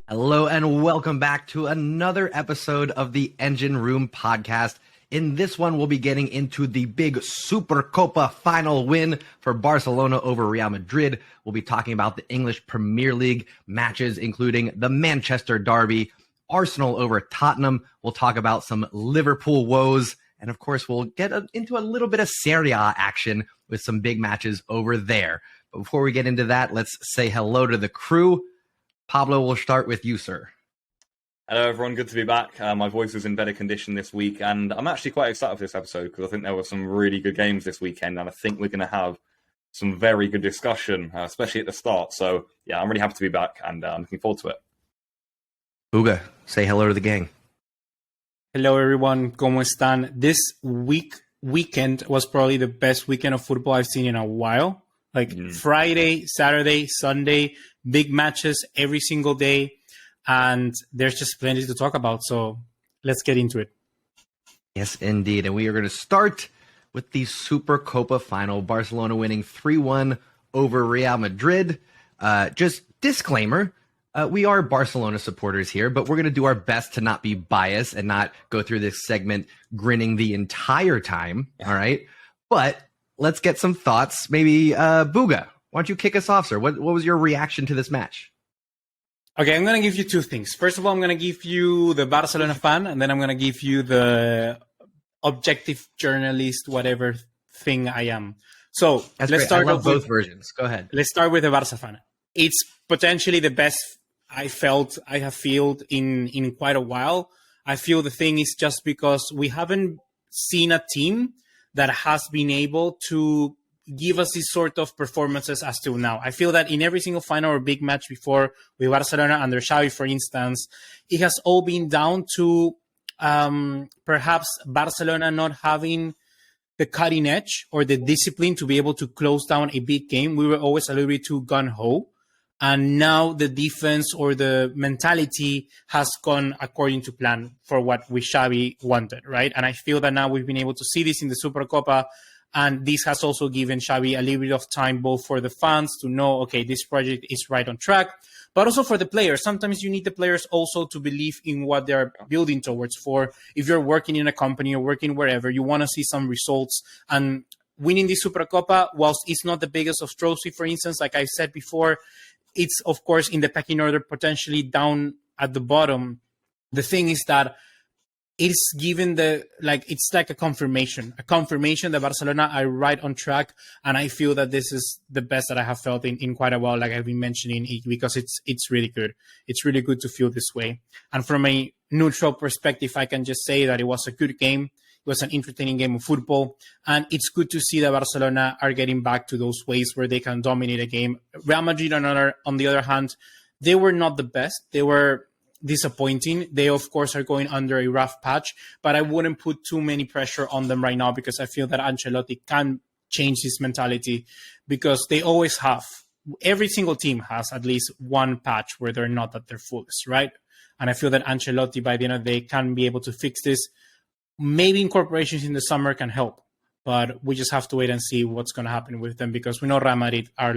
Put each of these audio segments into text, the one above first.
Hello and welcome back to another episode of the Engine Room podcast. In this one, we'll be getting into the big Supercopa final win for Barcelona over Real Madrid. We'll be talking about the English Premier League matches, including the Manchester Derby, Arsenal over Tottenham. We'll talk about some Liverpool woes. And of course, we'll get into a little bit of Serie A action with some big matches over there. But before we get into that, let's say hello to the crew. Pablo, we'll start with you, sir. Hello, everyone. Good to be back. My voice is in better condition this week, and I'm actually quite excited for this episode because I think there were some really good games this weekend, and I think we're going to have some very good discussion, especially at the start. So, yeah, I'm really happy to be back, and I'm looking forward to it. Uga, say hello to the gang. Hello, everyone. ¿Cómo están? This weekend was probably the best weekend of football I've seen in a while. Friday, Saturday, Sunday, big matches every single day. And there's just plenty to talk about. So let's get into it. Yes, indeed. And we are going to start with the Supercopa final. Barcelona winning 3-1 over Real Madrid. Just disclaimer, we are Barcelona supporters here, but we're going to do our best to not be biased and not go through this segment grinning the entire time. All right. But let's get some thoughts. Maybe Buga, why don't you kick us off, sir? What was your reaction to this match? Okay, I'm going to give you two things. First of all, I'm going to give you the Barcelona fan, and then I'm going to give you the objective journalist, whatever thing I am. So let's start. I love both versions. Go ahead. Let's start with the Barca fan. It's potentially the best I have felt in quite a while. I feel the thing is just because we haven't seen a team that has been able to give us these sort of performances as till now. I feel that in every single final or big match before with Barcelona under Xavi, for instance, it has all been down to perhaps Barcelona not having the cutting edge or the discipline to be able to close down a big game. We were always a little bit too gung-ho. And now the defense or the mentality has gone according to plan for what we Xavi wanted, right? And I feel that now we've been able to see this in the Supercopa. And this has also given Xavi a little bit of time, both for the fans to know, okay, this project is right on track, but also for the players. Sometimes you need the players also to believe in what they're building towards. For if you're working in a company or working wherever, you want to see some results. And winning the Supercopa, whilst it's not the biggest of trophy, for instance, like I said before, it's, of course, in the pecking order, potentially down at the bottom. The thing is that it's given it's like a confirmation that Barcelona are right on track. And I feel that this is the best that I have felt in quite a while, like I've been mentioning, because it's really good. It's really good to feel this way. And from a neutral perspective, I can just say that it was a good game. It was an entertaining game of football. And it's good to see that Barcelona are getting back to those ways where they can dominate a game. Real Madrid, on the other hand, they were not the best. They were disappointing. They, of course, are going under a rough patch, but I wouldn't put too many pressure on them right now because I feel that Ancelotti can change this mentality because they always have. Every single team has at least one patch where they're not at their fullest, right? And I feel that Ancelotti, by the end of the day, can be able to fix this. Maybe incorporations in the summer can help, but we just have to wait and see what's going to happen with them because we know Real Madrid are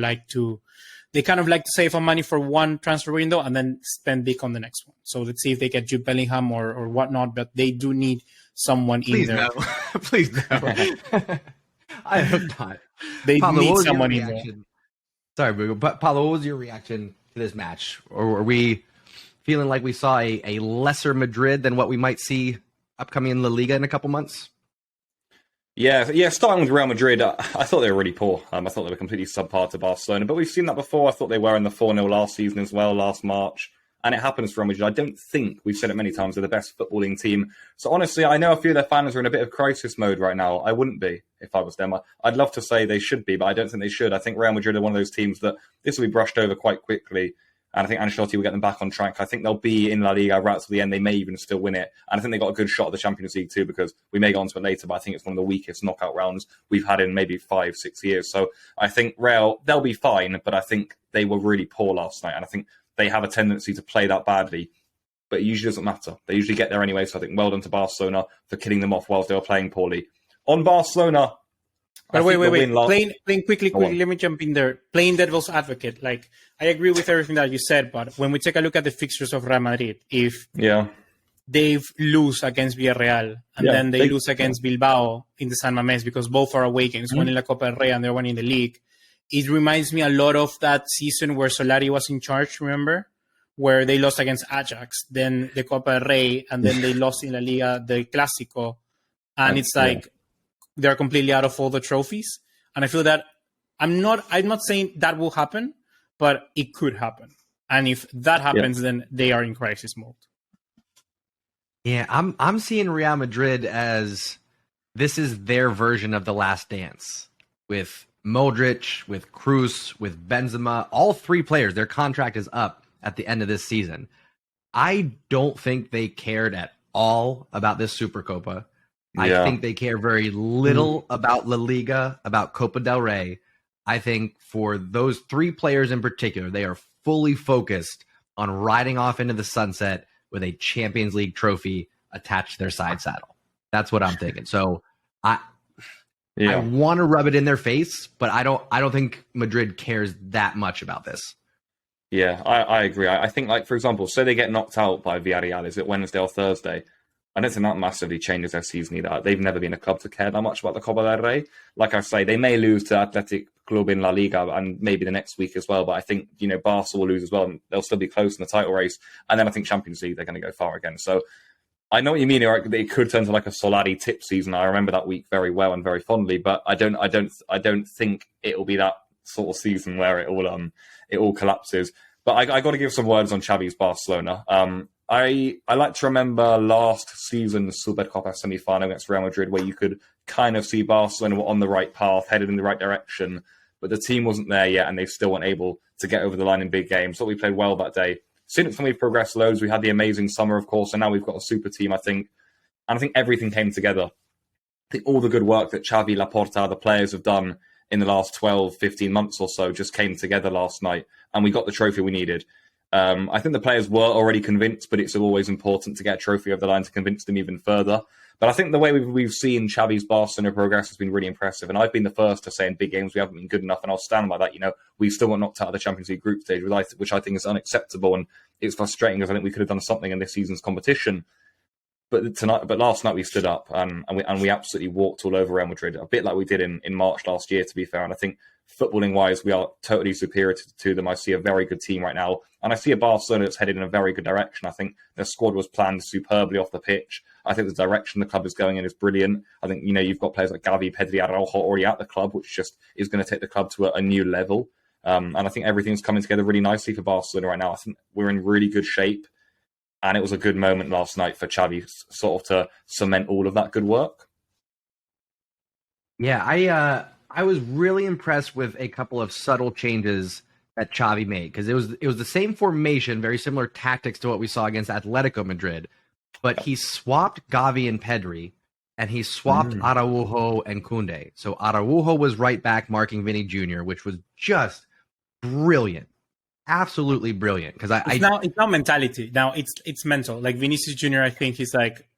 they kind of like to save on money for one transfer window and then spend big on the next one. So let's see if they get Jude Bellingham or whatnot, but they do need someone in there. No. Please no. I hope not. They Pablo, need someone in there. Sorry, Bugo, but Paulo, what was your reaction to this match? Or are we feeling like we saw a lesser Madrid than what we might see upcoming in La Liga in a couple months? Yeah. Starting with Real Madrid, I thought they were really poor. I thought they were completely subpar to Barcelona, but we've seen that before. I thought they were in the 4-0 last season as well, last March. And it happens for Real Madrid. I don't think, we've said it many times, they're the best footballing team. So honestly, I know a few of their fans are in a bit of crisis mode right now. I wouldn't be if I was them. I'd love to say they should be, but I don't think they should. I think Real Madrid are one of those teams that this will be brushed over quite quickly. And I think Ancelotti will get them back on track. I think they'll be in La Liga right to the end. They may even still win it. And I think they got a good shot at the Champions League too, because we may get onto it later, but I think it's one of the weakest knockout rounds we've had in maybe 5-6 years. So I think Real, they'll be fine, but I think they were really poor last night. And I think they have a tendency to play that badly, but it usually doesn't matter. They usually get there anyway. So I think well done to Barcelona for killing them off whilst they were playing poorly. On Barcelona, But wait. Playing quickly. Go on. Let me jump in there. Playing devil's advocate. Like, I agree with everything that you said, but when we take a look at the fixtures of Real Madrid, if they lose against Villarreal and then they lose against Bilbao in the San Mamés because both are away games, one in La Copa del Rey and the other one in the league, it reminds me a lot of that season where Solari was in charge, remember? Where they lost against Ajax, then the Copa del Rey, and then they lost in La Liga, the Clásico. And it's like they're completely out of all the trophies. And I feel that I'm not saying that will happen, but it could happen. And if that happens, then they are in crisis mode. Yeah, I'm seeing Real Madrid as this is their version of The Last Dance with Mudryk, with Kroos, with Benzema, all three players. Their contract is up at the end of this season. I don't think they cared at all about this Supercopa. I think they care very little about La Liga, about Copa del Rey. I think for those three players in particular, they are fully focused on riding off into the sunset with a Champions League trophy attached to their side saddle. That's what I'm thinking. So I want to rub it in their face, but I don't think Madrid cares that much about this. Yeah, I agree. I think, like, for example, say they get knocked out by Villarreal, is it Wednesday or Thursday? I don't think that massively changes their season either. They've never been a club to care that much about the Copa del Rey. Like I say, they may lose to Athletic Club in La Liga and maybe the next week as well. But I think, Barca will lose as well. And they'll still be close in the title race. And then I think Champions League, they're going to go far again. So I know what you mean. It could turn to like a Solari tip season. I remember that week very well and very fondly. But I don't think it will be that sort of season where it all collapses. But I got to give some words on Xavi's Barcelona. I like to remember last season's Supercopa semi-final against Real Madrid, where you could kind of see Barcelona were on the right path, headed in the right direction, but the team wasn't there yet, and they still weren't able to get over the line in big games. So we played well that day. Since then, we've progressed loads. We had the amazing summer, of course, and now we've got a super team, I think. And I think everything came together. I think all the good work that Xavi, Laporta, the players have done in the last 12, 15 months or so just came together last night, and we got the trophy we needed. I think the players were already convinced, but it's always important to get a trophy over the line to convince them even further. But I think the way we've seen Xavi's Barcelona progress has been really impressive. And I've been the first to say in big games we haven't been good enough, and I'll stand by that. We still got knocked out of the Champions League group stage, which I think is unacceptable, and it's frustrating because I think we could have done something in this season's competition. But last night we stood up and we absolutely walked all over Real Madrid, a bit like we did in March last year, to be fair. And I think footballing wise, we are totally superior to them. I see a very good team right now, and I see a Barcelona that's headed in a very good direction. I think their squad was planned superbly off the pitch. I think the direction the club is going in is brilliant. I think you've got players like Gavi, Pedri, Araujo already at the club, which just is going to take the club to a new level. And I think everything's coming together really nicely for Barcelona right now. I think we're in really good shape. And it was a good moment last night for Xavi sort of to cement all of that good work. Yeah, I was really impressed with a couple of subtle changes that Xavi made, because it was the same formation, very similar tactics to what we saw against Atletico Madrid, but he swapped Gavi and Pedri, and he swapped Araujo and Koundé. So Araujo was right back marking Vinny Jr., which was just brilliant. Absolutely brilliant, because it's not mentality. Now it's mental. Like Vinicius Jr., I think he's like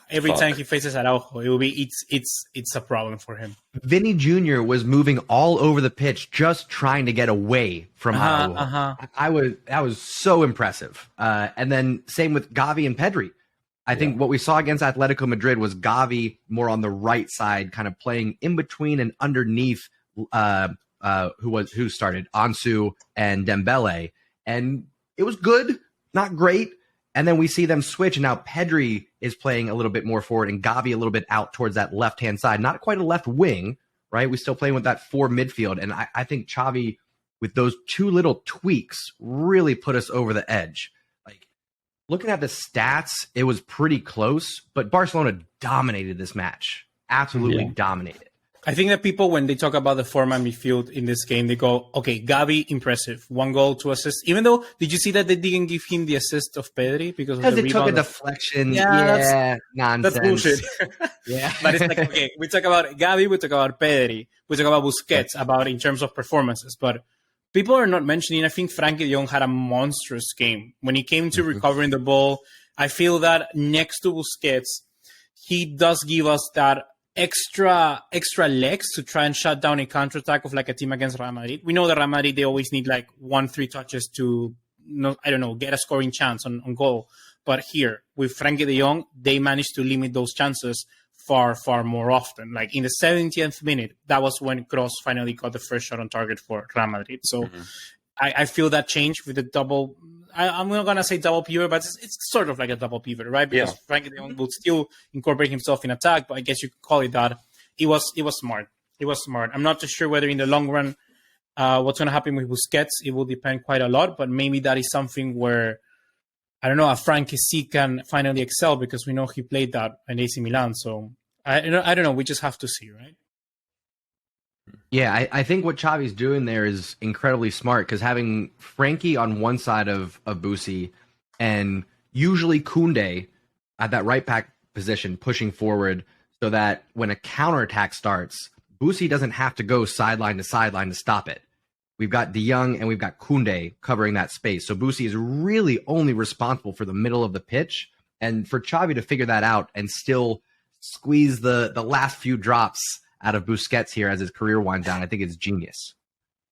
every time he faces Araujo, it will be it's a problem for him. Vinny Jr. was moving all over the pitch, just trying to get away from Araujo. That was so impressive. And then same with Gavi and Pedri. I think what we saw against Atletico Madrid was Gavi more on the right side, kind of playing in between and underneath. Who started Ansu and Dembele, and it was good, not great. And then we see them switch, and now Pedri is playing a little bit more forward and Gavi a little bit out towards that left-hand side. Not quite a left wing, right? We're still playing with that 4 midfield, and I think Xavi, with those 2 little tweaks, really put us over the edge. Like, looking at the stats, it was pretty close, but Barcelona dominated this match. Absolutely dominated. I think that people, when they talk about the four-man midfield in this game, they go, okay, Gavi, impressive. 1 goal, 2 assists. Even though, did you see that they didn't give him the assist of Pedri? Because it took a deflection. Yeah, nonsense. That's bullshit. Yeah. But it's like, okay, we talk about Gavi, we talk about Pedri, we talk about Busquets, about in terms of performances. But people are not mentioning, I think Frenkie de Jong had a monstrous game. When he came to recovering the ball, I feel that next to Busquets, he does give us that extra legs to try and shut down a counterattack of like a team against Real Madrid. We know that Real Madrid, they always need like 1-3 touches to, get a scoring chance on goal. But here, with Frankie de Jong, they managed to limit those chances far, far more often. Like in the 70th minute, that was when Kroos finally got the first shot on target for Real Madrid. So I feel that change with the double. I'm not going to say double pivot, but it's sort of like a double pivot, right? Because Frankie de Jong will still incorporate himself in attack, but I guess you could call it that. It was smart. It was smart. I'm not too sure whether in the long run, what's going to happen with Busquets. It will depend quite a lot, but maybe that is something where, I don't know, a Frankie C can finally excel because we know he played that in AC Milan. So I don't know. We just have to see, right? Yeah, I think what Xavi's doing there is incredibly smart because having Frankie on one side of Busi and usually Koundé at that right back position pushing forward so that when a counterattack starts, Busi doesn't have to go sideline to stop it. We've got De Jong and we've got Koundé covering that space. So Busi is really only responsible for the middle of the pitch. And for Xavi to figure that out and still squeeze the last few drops out of Busquets here as his career winds down, I think it's genius.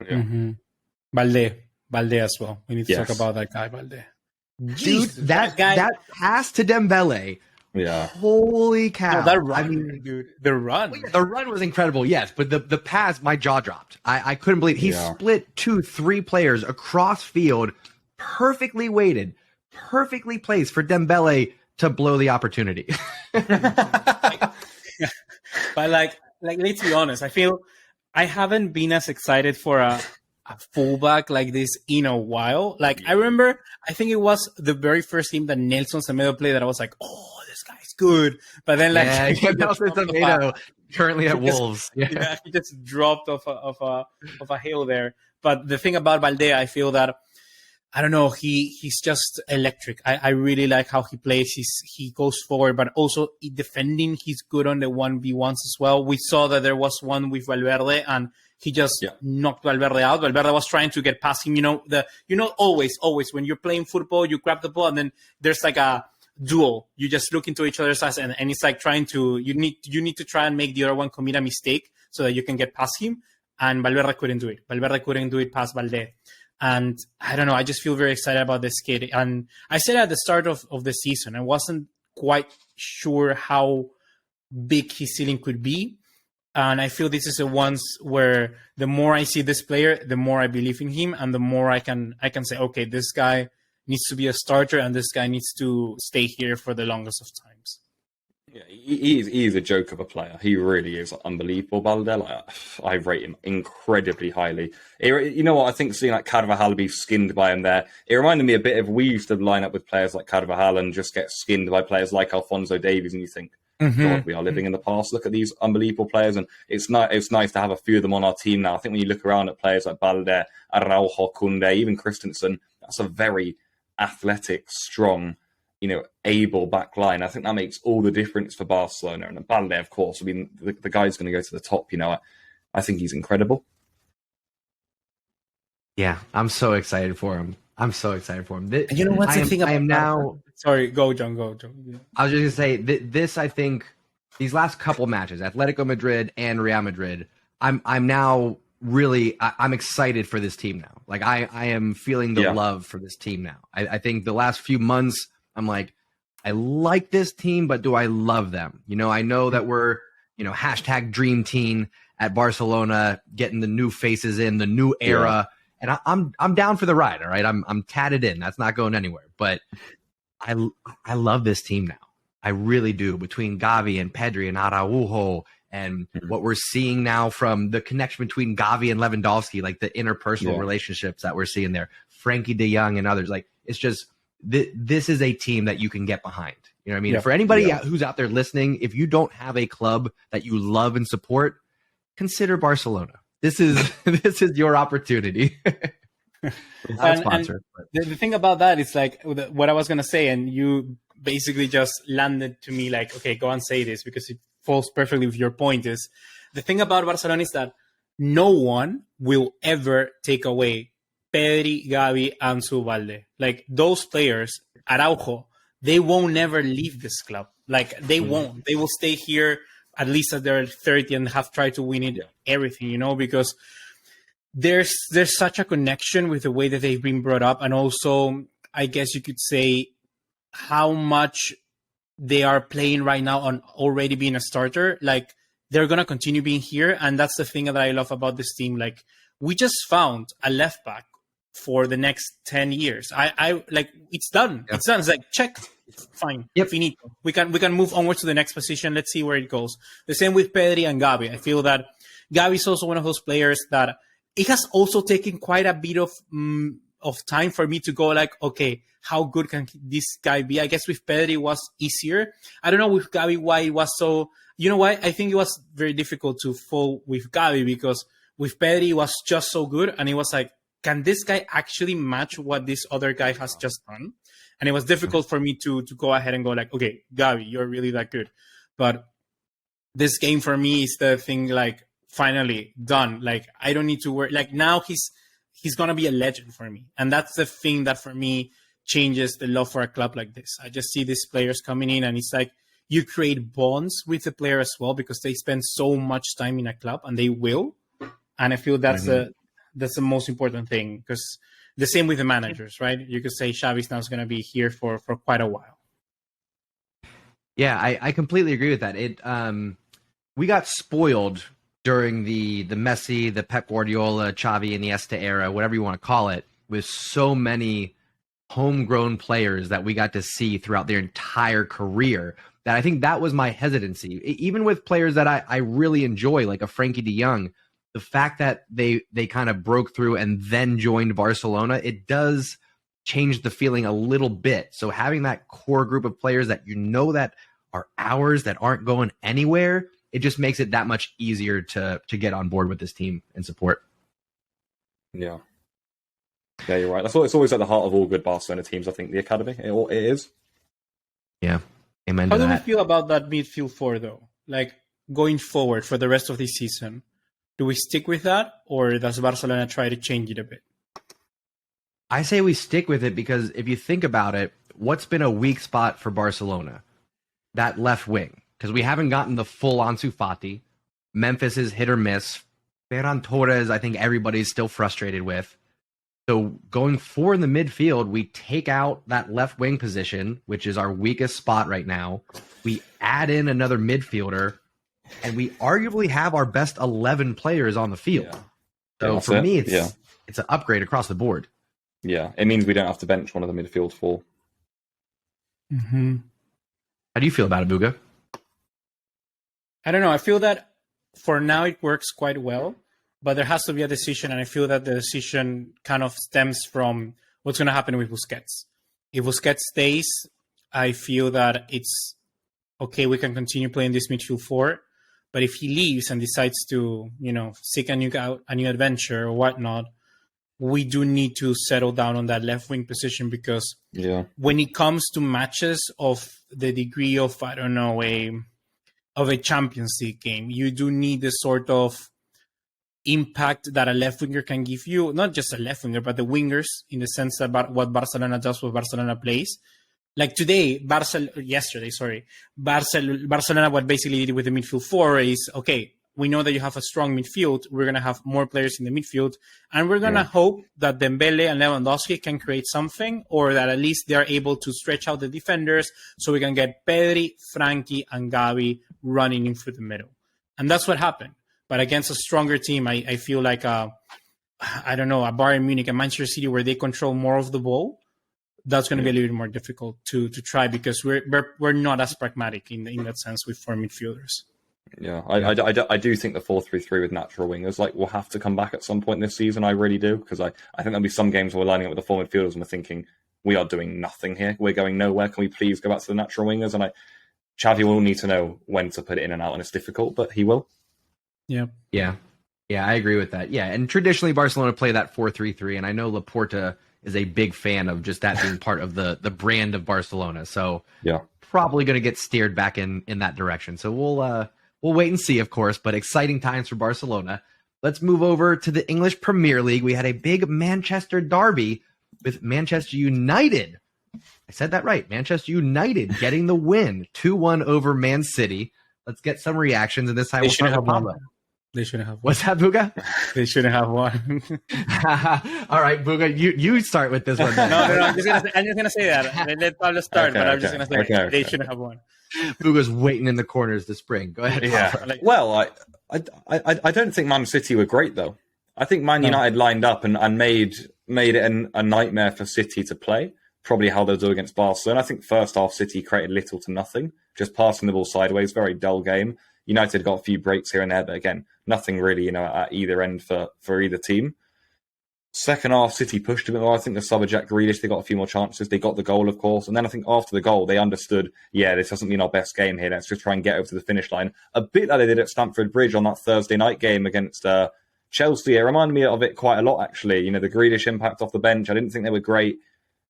Yeah. Balde as well. We need to talk about that guy, Balde. Dude, that pass to Dembele. Yeah. Holy cow. No, that run, dude. The run. Well, yeah, the run was incredible, yes. But the pass, my jaw dropped. I couldn't believe he split 2-3 players across field, perfectly weighted, perfectly placed for Dembele to blow the opportunity. But like, let's be honest. I feel I haven't been as excited for a fullback like this in a while. Like I remember, I think it was the very first game that Nelson Semedo played that I was like, oh, this guy's good. But then like Nelson Semedo currently at Wolves. Yeah, he just dropped off a hill there. But the thing about Balde, I feel that I don't know, he's just electric. I really like how he plays. He goes forward, but also defending, he's good on the 1v1s as well. We saw that there was one with Valverde and he just knocked Valverde out. Valverde was trying to get past him. Always when you're playing football, you grab the ball and then there's like a duel. You just look into each other's eyes and it's like you need to try and make the other one commit a mistake so that you can get past him. And Valverde couldn't do it. Valverde couldn't do it past Balde. And I don't know, I just feel very excited about this kid. And I said at the start of the season, I wasn't quite sure how big his ceiling could be. And I feel this is the ones where the more I see this player, the more I believe in him and the more I can say, okay, this guy needs to be a starter and this guy needs to stay here for the longest of times. Yeah, he is a joke of a player. He really is unbelievable, Balde. I rate him incredibly highly. You know what? I think seeing like Carvajal be skinned by him there, it reminded me a bit of we used to line up with players like Carvajal and just get skinned by players like Alphonso Davies, and you think, God, we are living in the past. Look at these unbelievable players, and it's nice to have a few of them on our team now. I think when you look around at players like Balde, Araujo, Koundé, even Christensen, that's a very athletic, strong, able back line. I think that makes all the difference for Barcelona. And Balde, of course, I mean, the guy's going to go to the top. I think he's incredible. Yeah, I'm so excited for him. You know what's the thing about now? Sorry, go, John. Yeah. I was just going to say, this, I think, these last couple matches, Atletico Madrid and Real Madrid, I'm now really, I'm excited for this team now. Like, I am feeling the love for this team now. I think the last few months, I'm like, I like this team, but do I love them? I know that we're, hashtag dream team at Barcelona, getting the new faces in, the new era. And I'm down for the ride. All right. I'm tatted in. That's not going anywhere. But I love this team now. I really do. Between Gavi and Pedri and Araujo and what we're seeing now from the connection between Gavi and Lewandowski, like the interpersonal relationships that we're seeing there, Frankie de Jong and others, like it's just, this is a team that you can get behind. You know what I mean? For anybody who's out there listening, if you don't have a club that you love and support, consider Barcelona. This is your opportunity. Not sponsored. The thing about that is like what I was going to say, and you basically just landed to me like, okay, go and say this because it falls perfectly with your point. Is the thing about Barcelona is that no one will ever take away Pedri, Gavi, Ansu, Balde. Like those players, Araujo, they won't never leave this club. Like they won't. They will stay here at least at their 30 and have tried to win it everything, you know, because there's such a connection with the way that they've been brought up, and also I guess you could say how much they are playing right now on already being a starter. Like, they're going to continue being here. And that's the thing that I love about this team. Like, we just found a left back for the next 10 years. I like, it's done. Yeah. It's done. It's like, check. Fine. Yep. Finito. We can move onwards to the next position. Let's see where it goes. The same with Pedri and Gavi. I feel that Gavi is also one of those players that it has also taken quite a bit of time for me to go like, okay, how good can this guy be? I guess with Pedri it was easier. I don't know with Gavi why it was so. You know why? I think it was very difficult to fall with Gavi because with Pedri it was just so good, and it was like, can this guy actually match what this other guy has just done? And it was difficult for me to go ahead and go like, okay, Gavi, you're really that good. But this game for me is the thing, like, finally done. Like, I don't need to worry. Like, now he's going to be a legend for me. And that's the thing that for me changes the love for a club like this. I just see these players coming in, and it's like you create bonds with the player as well because they spend so much time in a club, and they will. And I feel that's that's the most important thing, because the same with the managers, right? You could say Xavi's now is going to be here for quite a while. Yeah, I completely agree with that. We got spoiled during the Messi, the Pep Guardiola, Xavi, and the Iniesta era, whatever you want to call it, with so many homegrown players that we got to see throughout their entire career, that I think that was my hesitancy. Even with players that I really enjoy, like a Frankie de Jong, the fact that they kind of broke through and then joined Barcelona, it does change the feeling a little bit. So having that core group of players that you know that are ours, that aren't going anywhere, it just makes it that much easier to get on board with this team and support. Yeah. Yeah, you're right. It's always at the heart of all good Barcelona teams, I think, the academy. It is. Yeah. Amen How to do that. we feel about that midfield four, though? Like, going forward for the rest of this season, do we stick with that, or does Barcelona try to change it a bit? I say we stick with it because if you think about it, what's been a weak spot for Barcelona? That left wing. Because we haven't gotten the full Ansu Fati. Memphis is hit or miss. Ferran Torres, I think everybody's still frustrated with. So going forward in the midfield, we take out that left wing position, which is our weakest spot right now. We add in another midfielder, and we arguably have our best 11 players on the field. Yeah. So for me, it's an upgrade across the board. Yeah, it means we don't have to bench one of the midfield four. Mm-hmm. How do you feel about it, Buga? I don't know. I feel that for now it works quite well, but there has to be a decision, and I feel that the decision kind of stems from what's going to happen with Busquets. If Busquets stays, I feel that it's okay, we can continue playing this midfield four. But if he leaves and decides to, seek a new adventure or whatnot, we do need to settle down on that left wing position, because when it comes to matches of the degree of, I don't know, a Champions League game, you do need the sort of impact that a left winger can give you. Not just a left winger, but the wingers, in the sense that what Barcelona does, what Barcelona plays. Like Barcelona, what basically did with the midfield four is, okay, we know that you have a strong midfield. We're going to have more players in the midfield, and we're going to hope that Dembele and Lewandowski can create something, or that at least they're able to stretch out the defenders so we can get Pedri, Frankie, and Gavi running in through the middle. And that's what happened. But against a stronger team, I feel like, a Bayern Munich, a Manchester City, where they control more of the ball, that's going to be a little bit more difficult to try, because we're not as pragmatic in that sense with four midfielders. Yeah, I do think the 4-3-3 with natural wingers will have to come back at some point this season. I really do, because I think there'll be some games where we're lining up with the four midfielders and we're thinking, we are doing nothing here. We're going nowhere. Can we please go back to the natural wingers? And Xavi will need to know when to put it in and out, and it's difficult, but he will. Yeah. Yeah, I agree with that. Yeah, and traditionally Barcelona play that 4-3-3, and I know Laporta is a big fan of just that being part of the brand of Barcelona. So probably going to get steered back in that direction. So we'll wait and see, of course, but exciting times for Barcelona. Let's move over to the English Premier League. We had a big Manchester derby with Manchester United. I said that right. Manchester United getting the win, 2-1 over Man City. Let's get some reactions, and this time They we'll start shouldn't with have Pablo. won. They shouldn't have won. What's that, Buga? They shouldn't have won. All right, Buga, you start with this one. No, I'm just gonna say that. Let Pablo start, but I'm just gonna say they shouldn't have won. Buga's waiting in the corners to spring. Go ahead. Yeah. Pablo. Well, I don't think Man City were great though. I think Man United lined up and made it a nightmare for City to play. Probably how they'll do against Barcelona. I think first half City created little to nothing, just passing the ball sideways. Very dull game. United got a few breaks here and there, but again, nothing really, at either end for either team. Second half, City pushed a bit more. I think the sub of Jack Grealish, they got a few more chances. They got the goal, of course. And then I think after the goal, they understood, this hasn't been our best game here. Let's just try and get over to the finish line. A bit like they did at Stamford Bridge on that Thursday night game against Chelsea. It reminded me of it quite a lot, actually. The Grealish impact off the bench. I didn't think they were great.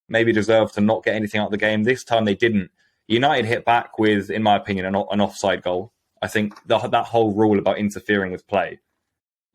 Maybe deserved to not get anything out of the game. This time they didn't. United hit back with, in my opinion, an offside goal. I think that whole rule about interfering with play,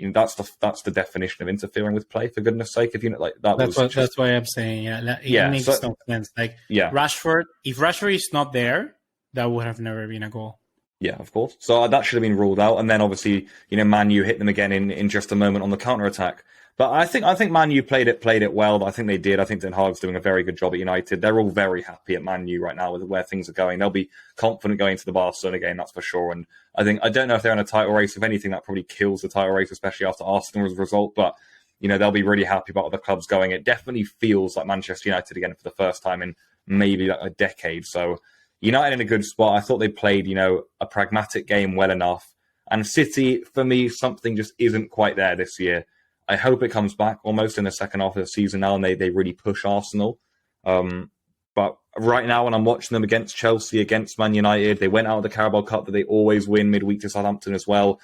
that's the definition of interfering with play. For goodness' sake, if that's why I'm saying, it makes no sense. Rashford, if Rashford is not there, that would have never been a goal. Yeah, of course. So that should have been ruled out. And then obviously, Man U hit them again in just a moment on the counter attack. But I think Man U played it well. I think they did. I think Ten Hag's doing a very good job at United. They're all very happy at Man U right now with where things are going. They'll be confident going into the Barcelona game, that's for sure. And I don't know if they're in a title race. If anything, that probably kills the title race, especially after Arsenal's result. But they'll be really happy about the clubs going. It definitely feels like Manchester United again for the first time in maybe a decade. So United in a good spot. I thought they played a pragmatic game well enough. And City, for me, something just isn't quite there this year. I hope it comes back almost in the second half of the season now, and they really push Arsenal. But right now, when I'm watching them against Chelsea, against Man United, they went out of the Carabao Cup that they always win midweek to Southampton as well.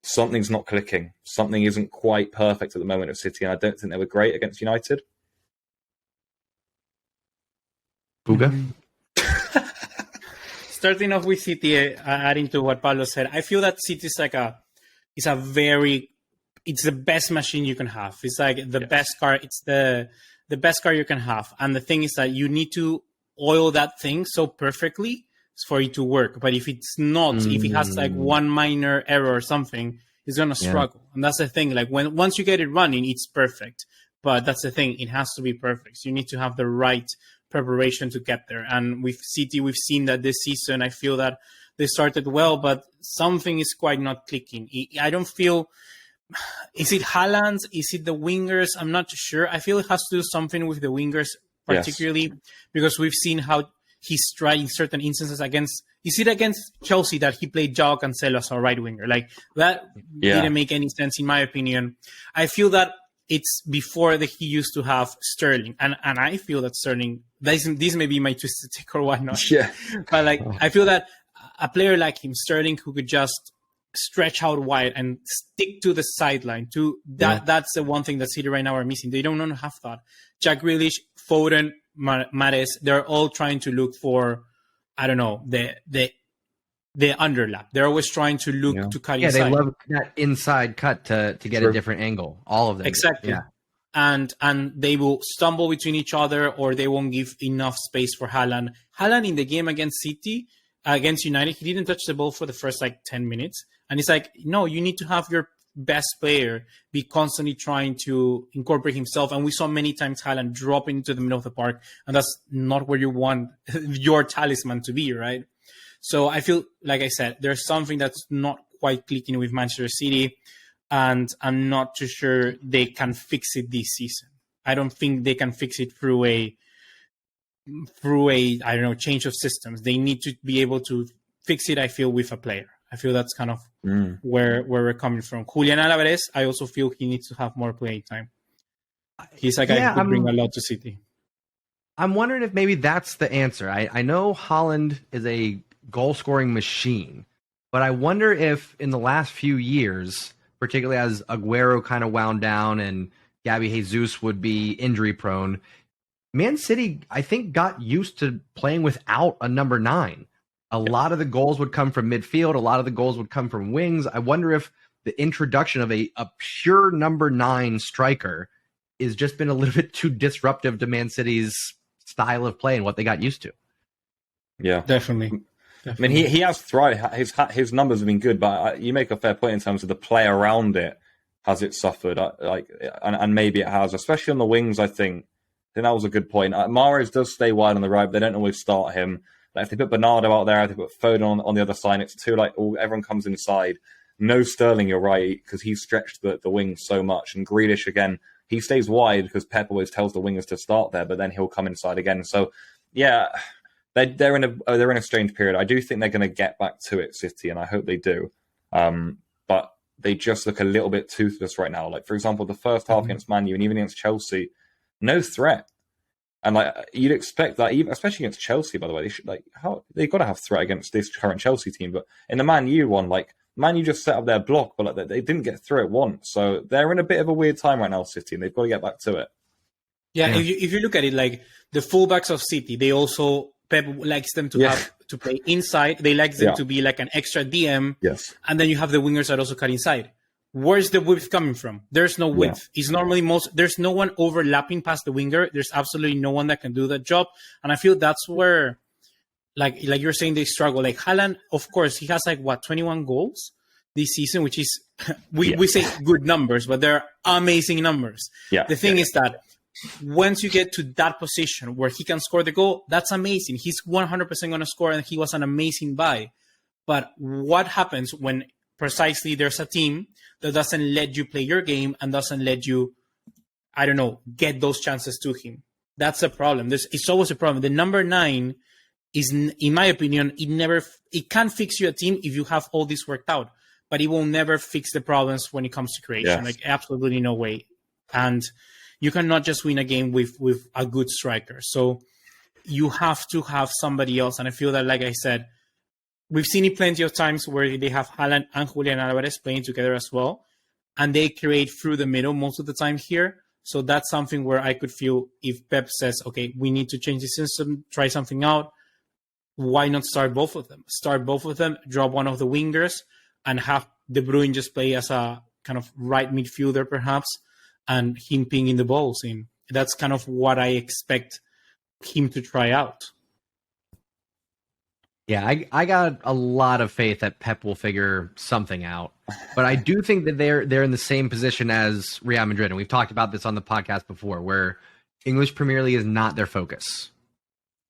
Something's not clicking. Something isn't quite perfect at the moment at City, and I don't think they were great against United. Buga? Starting off with City, adding to what Pablo said, I feel that City is it's the best machine you can have. It's like the best car. It's the best car you can have. And the thing is that you need to oil that thing so perfectly for it to work. But if it's not, if it has like one minor error or something, it's going to struggle. And that's the thing. Like once you get it running, it's perfect. But that's the thing. It has to be perfect. So you need to have the right preparation to get there. And with City, we've seen that this season. I feel that they started well, but something is quite not clicking. I don't feel... Is it Haaland? Is it the wingers? I'm not sure. I feel it has to do something with the wingers, particularly because we've seen how he's tried in certain instances against. Is it against Chelsea that he played João Cancelo as a right winger? Like that didn't make any sense in my opinion. I feel that it's before that he used to have Sterling, and I feel that Sterling. This may be my twisted take or whatnot. Yeah, but I feel that a player like him, Sterling, who could just stretch out wide and stick to the sideline. That's the one thing that City right now are missing. They don't have that. Jack Grealish, Foden, Mahrez, they're all trying to look for, I don't know, the underlap. They're always trying to look to cut inside. Yeah, they love that inside cut to get a different angle. All of them. Exactly. Yeah. And they will stumble between each other or they won't give enough space for Haaland. Haaland in the game against City, against United, he didn't touch the ball for the first 10 minutes. And it's no, you need to have your best player be constantly trying to incorporate himself. And we saw many times Haaland drop into the middle of the park. And that's not where you want your talisman to be, right? So I feel, like I said, there's something that's not quite clicking with Manchester City. And I'm not too sure they can fix it this season. I don't think they can fix it through a I don't know, change of systems. They need to be able to fix it, I feel, with a player. I feel that's kind of where we're coming from. Julian Alvarez, I also feel he needs to have more playing time. He's a guy who could bring a lot to City. I'm wondering if maybe that's the answer. I know Haaland is a goal-scoring machine, but I wonder if in the last few years, particularly as Aguero kind of wound down and Gavi Jesus would be injury-prone, Man City, I think, got used to playing without a number 9. A lot of the goals would come from midfield. A lot of the goals would come from wings. I wonder if the introduction of a pure number 9 striker has just been a little bit too disruptive to Man City's style of play and what they got used to. Yeah, definitely. I mean, he has thrived. His numbers have been good, but you make a fair point in terms of the play around it. Has it suffered? And maybe it has, especially on the wings. I think that was a good point. Mahrez does stay wide on the right, but they don't always start him. Like if they put Bernardo out there, if they put Foden on the other side, it's too everyone comes inside. No Sterling, you're right, because he's stretched the wings so much. And Grealish, again, he stays wide because Pep always tells the wingers to start there, but then he'll come inside again. So, yeah, they're in a strange period. I do think they're going to get back to it, City, and I hope they do. But they just look a little bit toothless right now. Like, for example, the first half against Man U and even against Chelsea, no threat. And you'd expect that, even especially against Chelsea, by the way, they've got to have threat against this current Chelsea team. But in the Man U one, Man U just set up their block, but they didn't get through it once. So they're in a bit of a weird time right now, City, and they've got to get back to it. Yeah, if you look at it, the fullbacks of City, they also Pep likes them to have to play inside. They like them to be like an extra DM. Yes, and then you have the wingers that also cut inside. Where's the width coming from? There's no width. It's normally there's no one overlapping past the winger. There's absolutely no one that can do that job. And I feel that's where, like you're saying, they struggle. Like Haaland, of course, he has 21 goals this season, which is, we say good numbers, but they're amazing numbers. Yeah. The thing is that once you get to that position where he can score the goal, that's amazing. He's 100% going to score, and he was an amazing buy. But what happens when precisely there's a team that doesn't let you play your game and doesn't let you, I don't know, get those chances to him? That's a problem. It's always a problem. The number 9 is, in my opinion, it can fix you a team if you have all this worked out, but it will never fix the problems when it comes to creation. Yes. Absolutely no way. And you cannot just win a game with a good striker. So you have to have somebody else. And I feel that, like I said, we've seen it plenty of times where they have Haaland and Julian Alvarez playing together as well, and they create through the middle most of the time here. So that's something where I could feel if Pep says, okay, we need to change the system, try something out, why not start both of them? Start both of them, drop one of the wingers, and have De Bruyne just play as a kind of right midfielder perhaps, and him pinging the balls in. That's kind of what I expect him to try out. Yeah, I got a lot of faith that Pep will figure something out. But I do think that they're in the same position as Real Madrid. And we've talked about this on the podcast before, where English Premier League is not their focus.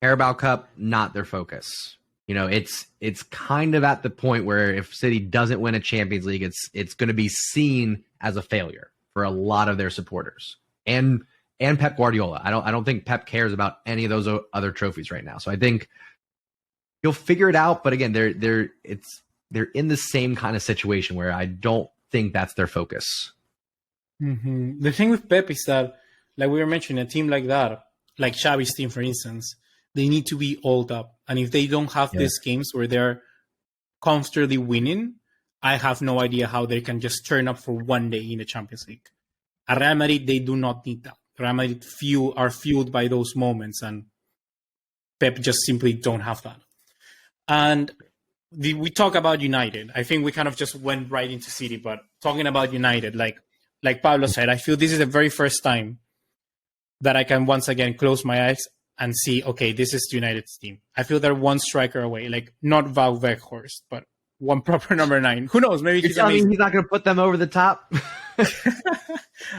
Carabao Cup, not their focus. It's kind of at the point where if City doesn't win a Champions League, it's going to be seen as a failure for a lot of their supporters. And Pep Guardiola. I don't think Pep cares about any of those other trophies right now. So I think he'll figure it out, but again, they're in the same kind of situation where I don't think that's their focus. Mm-hmm. The thing with Pep is that, like we were mentioning, a team like that, like Xavi's team, for instance, they need to be all up. And if they don't have these games where they're comfortably winning, I have no idea how they can just turn up for one day in the Champions League. At Real Madrid, they do not need that. Real Madrid are fueled by those moments, and Pep just simply don't have that. And we talk about United. I think we kind of just went right into City, but talking about United, like Pablo said, I feel this is the very first time that I can once again close my eyes and see, okay, this is United's team. I feel they're one striker away, like not Wout Weghorst, but one proper number 9. Who knows? Maybe he's amazing. He's not going to put them over the top.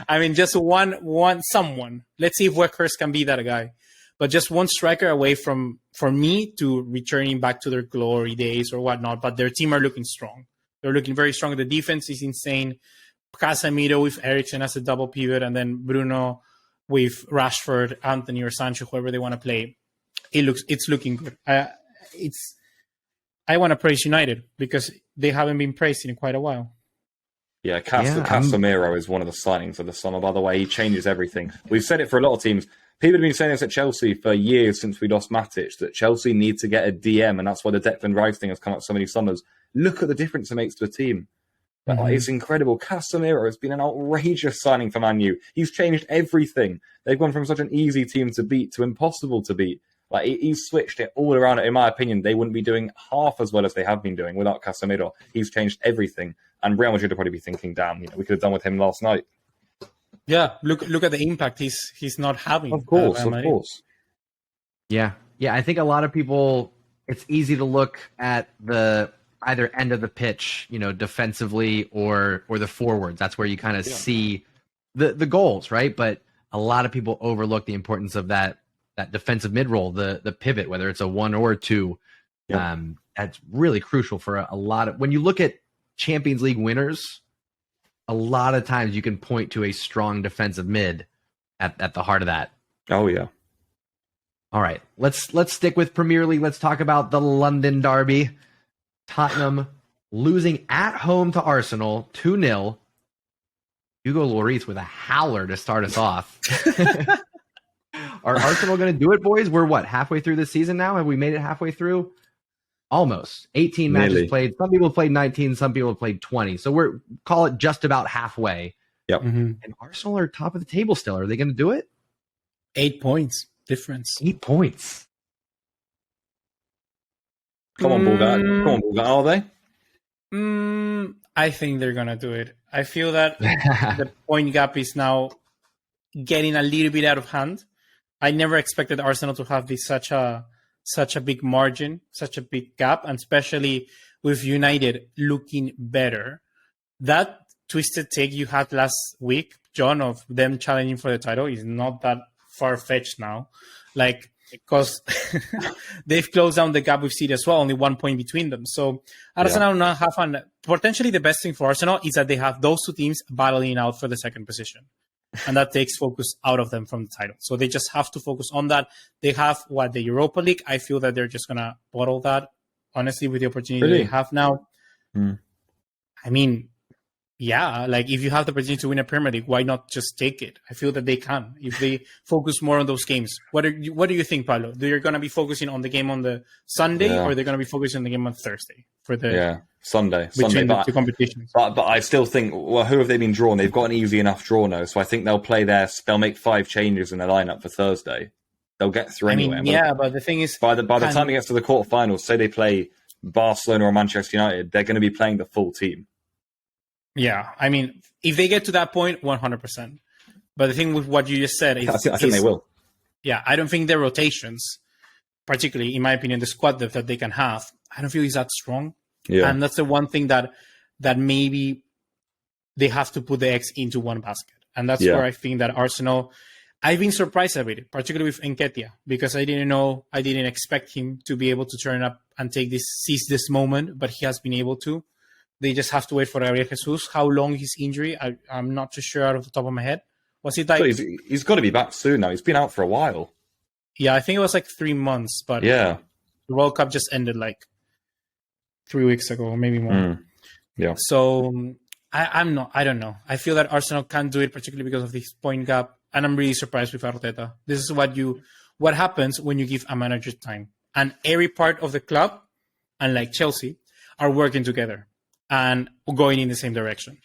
I mean, just someone. Let's see if Weghorst can be that guy. But just one striker away for me to returning back to their glory days or whatnot. But their team are looking strong. They're looking very strong. The defense is insane. Casemiro with Eriksen as a double pivot, and then Bruno with Rashford, Anthony, or Sancho, whoever they want to play. It's looking good. I want to praise United because they haven't been praised in quite a while. Yeah, Casemiro is one of the signings of the summer, by the way. He changes everything. We've said it for a lot of teams. People have been saying this at Chelsea for years since we lost Matic, that Chelsea need to get a DM, and that's why the Declan Rice thing has come up so many summers. Look at the difference it makes to a team. It's incredible. Casemiro has been an outrageous signing for Man U. He's changed everything. They've gone from such an easy team to beat to impossible to beat. He's switched it all around. In my opinion, they wouldn't be doing half as well as they have been doing without Casemiro. He's changed everything. And Real Madrid will probably be thinking, damn, we could have done with him last night. Yeah, look at the impact he's not having. Of course. Yeah. I think a lot of people it's easy to look at the either end of the pitch, defensively or the forwards. That's where you kind of see the goals, right? But a lot of people overlook the importance of that defensive mid role, the pivot, whether it's a 1 or a 2. Yeah. That's really crucial for a lot of, when you look at Champions League winners, a lot of times you can point to a strong defensive mid at the heart of that. Oh yeah. All right, let's stick with Premier League. Let's talk about the London derby. Tottenham losing at home to Arsenal 2-0. Hugo Lloris with a howler to start us off. Are Arsenal going to do it, boys? We're halfway through the season now? Have we made it halfway through? Almost. 18 matches played. Some people have played 19, some people have played 20. So call it just about halfway. Yep. Mm-hmm. And Arsenal are top of the table still. Are they going to do it? 8 points difference. 8 points. Come on, Bulgar. Are they? I think they're going to do it. I feel that the point gap is now getting a little bit out of hand. I never expected Arsenal to have such a big margin, such a big gap, and especially with United looking better. That twisted take you had last week, John, of them challenging for the title is not that far-fetched now. Because they've closed down the gap with City as well, only 1 point between them. So Arsenal now have potentially the best thing for Arsenal is that they have those two teams battling out for the second position. And that takes focus out of them from the title. So they just have to focus on that. They have the Europa League. I feel that they're just going to bottle that, honestly, with the opportunity they have now. I mean, if you have the opportunity to win a Premier League, why not just take it? I feel that they can if they focus more on those games. What do you think, Pablo? They're going to be focusing on the game on the Sunday, or they're going to be focusing on the game on Thursday for the Sunday between the but, two competitions? But I still think, who have they been drawn? They've got an easy enough draw now, so I think they'll make 5 changes in their lineup for Thursday. They'll get through anyway. But the thing is, by the time it gets to the quarterfinals, say they play Barcelona or Manchester United, they're going to be playing the full team. Yeah, I mean, if they get to that point, 100%. But the thing with what you just said is... I think they will. Yeah, I don't think their rotations, particularly, in my opinion, the squad depth that they can have, I don't feel is that strong. Yeah. And that's the one thing that maybe they have to put the eggs into one basket. And that's where I think that Arsenal... I've been surprised a bit, particularly with Nketiah, because I didn't expect him to be able to turn up and seize this moment, but he has been able to. They just have to wait for Gabriel Jesus. How long his injury? I'm not too sure out of the top of my head. Was it like... So he's got to be back soon now. He's been out for a while. Yeah, I think it was 3 months, but the World Cup just ended 3 weeks ago, or maybe more. Yeah. So I don't know. I feel that Arsenal can't do it, particularly because of this point gap, and I'm really surprised with Arteta. This is what happens when you give a manager time, and every part of the club, unlike Chelsea, are working together and going in the same direction.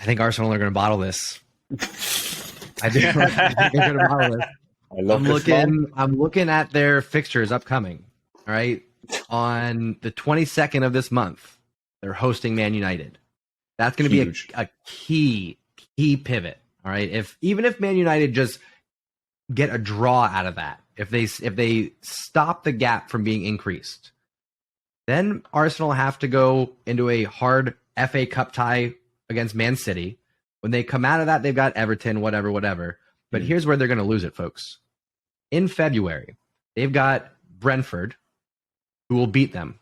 I think Arsenal are going to bottle this. I think they're going to bottle this. I'm looking at their fixtures upcoming. All right, on the 22nd of this month, they're hosting Man United. That's going to be a key pivot. All right, even if Man United just get a draw out of that, if they stop the gap from being increased, then Arsenal have to go into a hard FA Cup tie against Man City. When they come out of that, they've got Everton, whatever. But here's where they're going to lose it, folks. In February, they've got Brentford, who will beat them.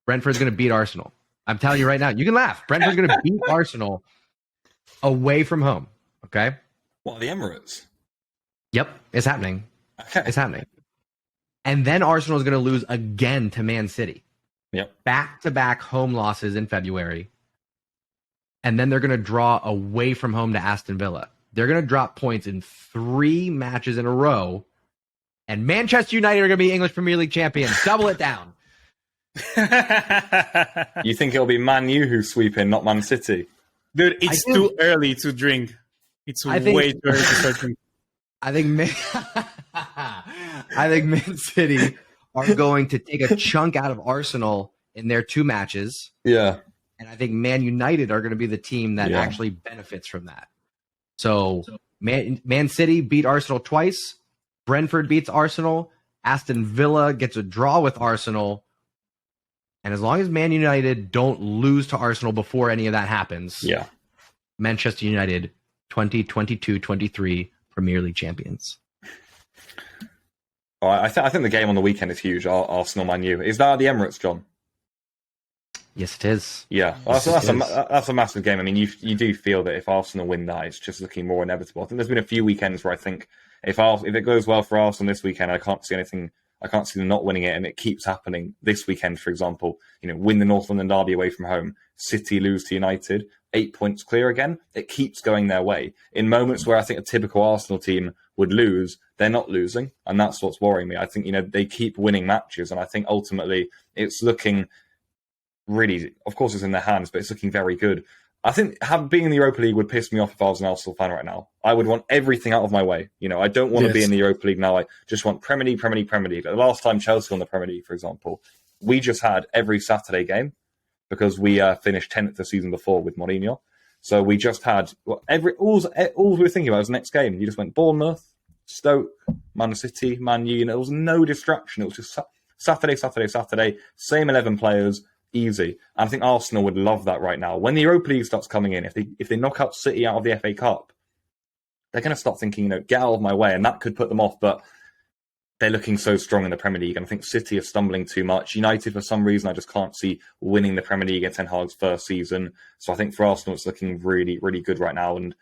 Brentford's going to beat Arsenal. I'm telling you right now. You can laugh. Brentford's going to beat Arsenal away from home. Okay? What, the Emirates? Yep, it's happening. Okay. It's happening. And then Arsenal is going to lose again to Man City. Yep. Back-to-back home losses in February. And then they're going to draw away from home to Aston Villa. They're going to drop points in 3 matches in a row. And Manchester United are going to be English Premier League champions. Double it down. You think it'll be Man U who sweep in, not Man City? Dude, it's too early to drink. It's way too early to start drinking. I think Man City are going to take a chunk out of Arsenal in their 2 matches. Yeah. And I think Man United are going to be the team that actually benefits from that. So Man City beat Arsenal twice. Brentford beats Arsenal. Aston Villa gets a draw with Arsenal. And as long as Man United don't lose to Arsenal before any of that happens, Manchester United 2022-23 Premier League champions. I think the game on the weekend is huge. Arsenal Man U. Is that at the Emirates, John? Yes, it is. Yeah, that's a massive game. I mean, you do feel that if Arsenal win that, it's just looking more inevitable. I think there's been a few weekends where I think if it goes well for Arsenal this weekend, I can't see them not winning it, and it keeps happening. This weekend, for example, win the North London derby away from home. City lose to United, 8 points clear again. It keeps going their way. In moments where I think a typical Arsenal team would lose, they're not losing, and that's what's worrying me. I think they keep winning matches, and I think ultimately it's looking really, of course, it's in their hands, but it's looking very good. I think being in the Europa League would piss me off if I was an Arsenal fan right now. I would want everything out of my way. I don't want to be in the Europa League now. I just want Premier League, Premier League, Premier League. The last time Chelsea won the Premier League, for example, we just had every Saturday game because we finished 10th the season before with Mourinho. So we just had all we were thinking about was the next game. You just went Bournemouth, Stoke, Man City, Man U. There was no distraction. It was just Saturday, same 11 players. Easy. And I think Arsenal would love that right now. When the Europa League starts coming in, if they knock out City out of the FA Cup, they're going to start thinking, get out of my way, and that could put them off. But they're looking so strong in the Premier League, and I think City are stumbling too much. United, for some reason, I just can't see winning the Premier League in Ten Hag's first season. So I think for Arsenal, it's looking really, really good right now, and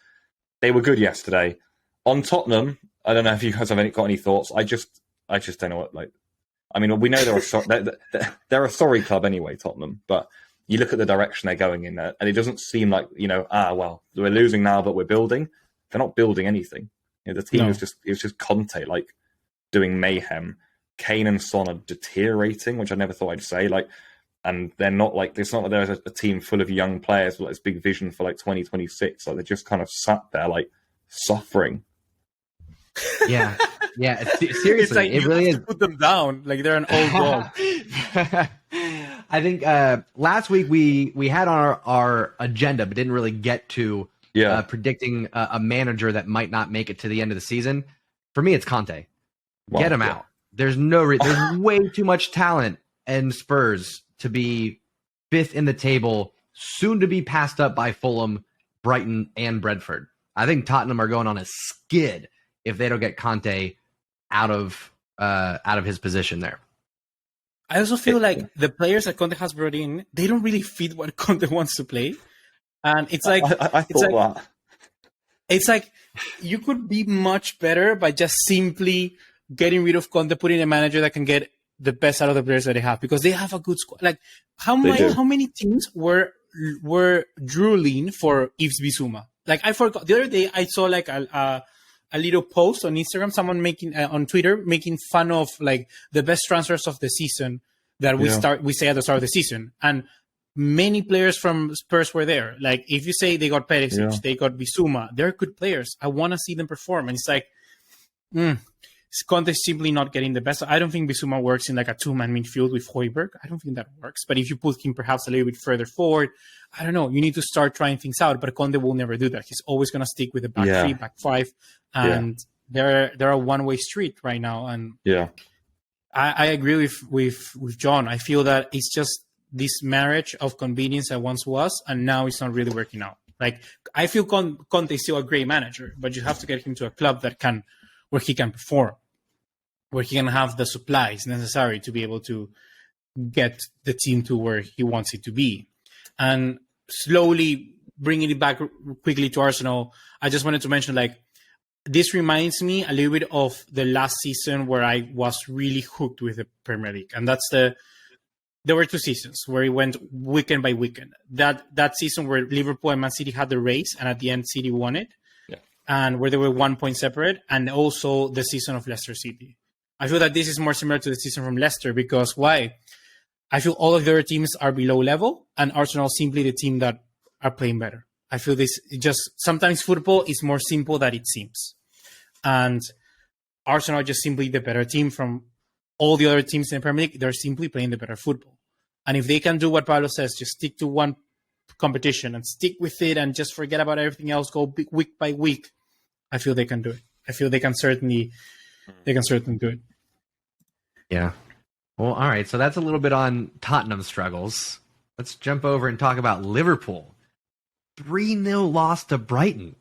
they were good yesterday. On Tottenham, I don't know if you guys have got any thoughts. I just don't know what I mean, we know they're a sorry club anyway, Tottenham, but you look at the direction they're going in there, and it doesn't seem like, well, we're losing now, but we're building. They're not building anything. The team is just Conte, doing mayhem. Kane and Son are deteriorating, which I never thought I'd say. And they're not it's not like there's a team full of young players with this big vision for 2026. They're just kind of sat there suffering. Yeah. Yeah, seriously, it really is. Put them down like they're an old dog. I think last week we had on our agenda, but didn't really get to predicting a manager that might not make it to the end of the season. For me, it's Conte. Get him out. There's there's way too much talent in Spurs to be fifth in the table, soon to be passed up by Fulham, Brighton, and Brentford. I think Tottenham are going on a skid if they don't get Conte out of his position there. I also feel like the players that Conte has brought in, they don't really fit what Conte wants to play. And it's like it's like you could be much better by just simply getting rid of Conte, putting a manager that can get the best out of the players that they have, because they have a good squad. Like how many teams were drooling for Yves Bissouma? Like I forgot the other day I saw a little post on Instagram, someone making on Twitter making fun of the best transfers of the season that we say at the start of the season, and many players from Spurs were there. Like if you say they got Perisic, they got Bissouma, they're good players. I want to see them perform, and it's like, Conte simply not getting the best. I don't think Bissouma works in a two-man midfield with Højbjerg. I don't think that works. But if you put him perhaps a little bit further forward, I don't know. You need to start trying things out. But Conte will never do that. He's always going to stick with the back three, back five, and they're a one-way street right now. And I agree with John. I feel that it's just this marriage of convenience that once was, and now it's not really working out. I feel Conte is still a great manager, but you have to get him to a club where he can perform, where he can have the supplies necessary to be able to get the team to where he wants it to be. And slowly bringing it back quickly to Arsenal, I just wanted to mention, this reminds me a little bit of the last season where I was really hooked with the Premier League. And there were two seasons where it went weekend by weekend. That season where Liverpool and Man City had the race, and at the end, City won it. And where they were 1 point separate, and also the season of Leicester City. I feel that this is more similar to the season from Leicester, because why? I feel all of the other teams are below level, and Arsenal is simply the team that are playing better. I feel sometimes football is more simple than it seems. And Arsenal are just simply the better team from all the other teams in the Premier League. They're simply playing the better football. And if they can do what Paulo says, just stick to one competition and stick with it and just forget about everything else, go week by week, I feel they can do it. I feel they can certainly do it. Yeah. Well, all right. So that's a little bit on Tottenham's struggles. Let's jump over and talk about Liverpool. 3-0 loss to Brighton.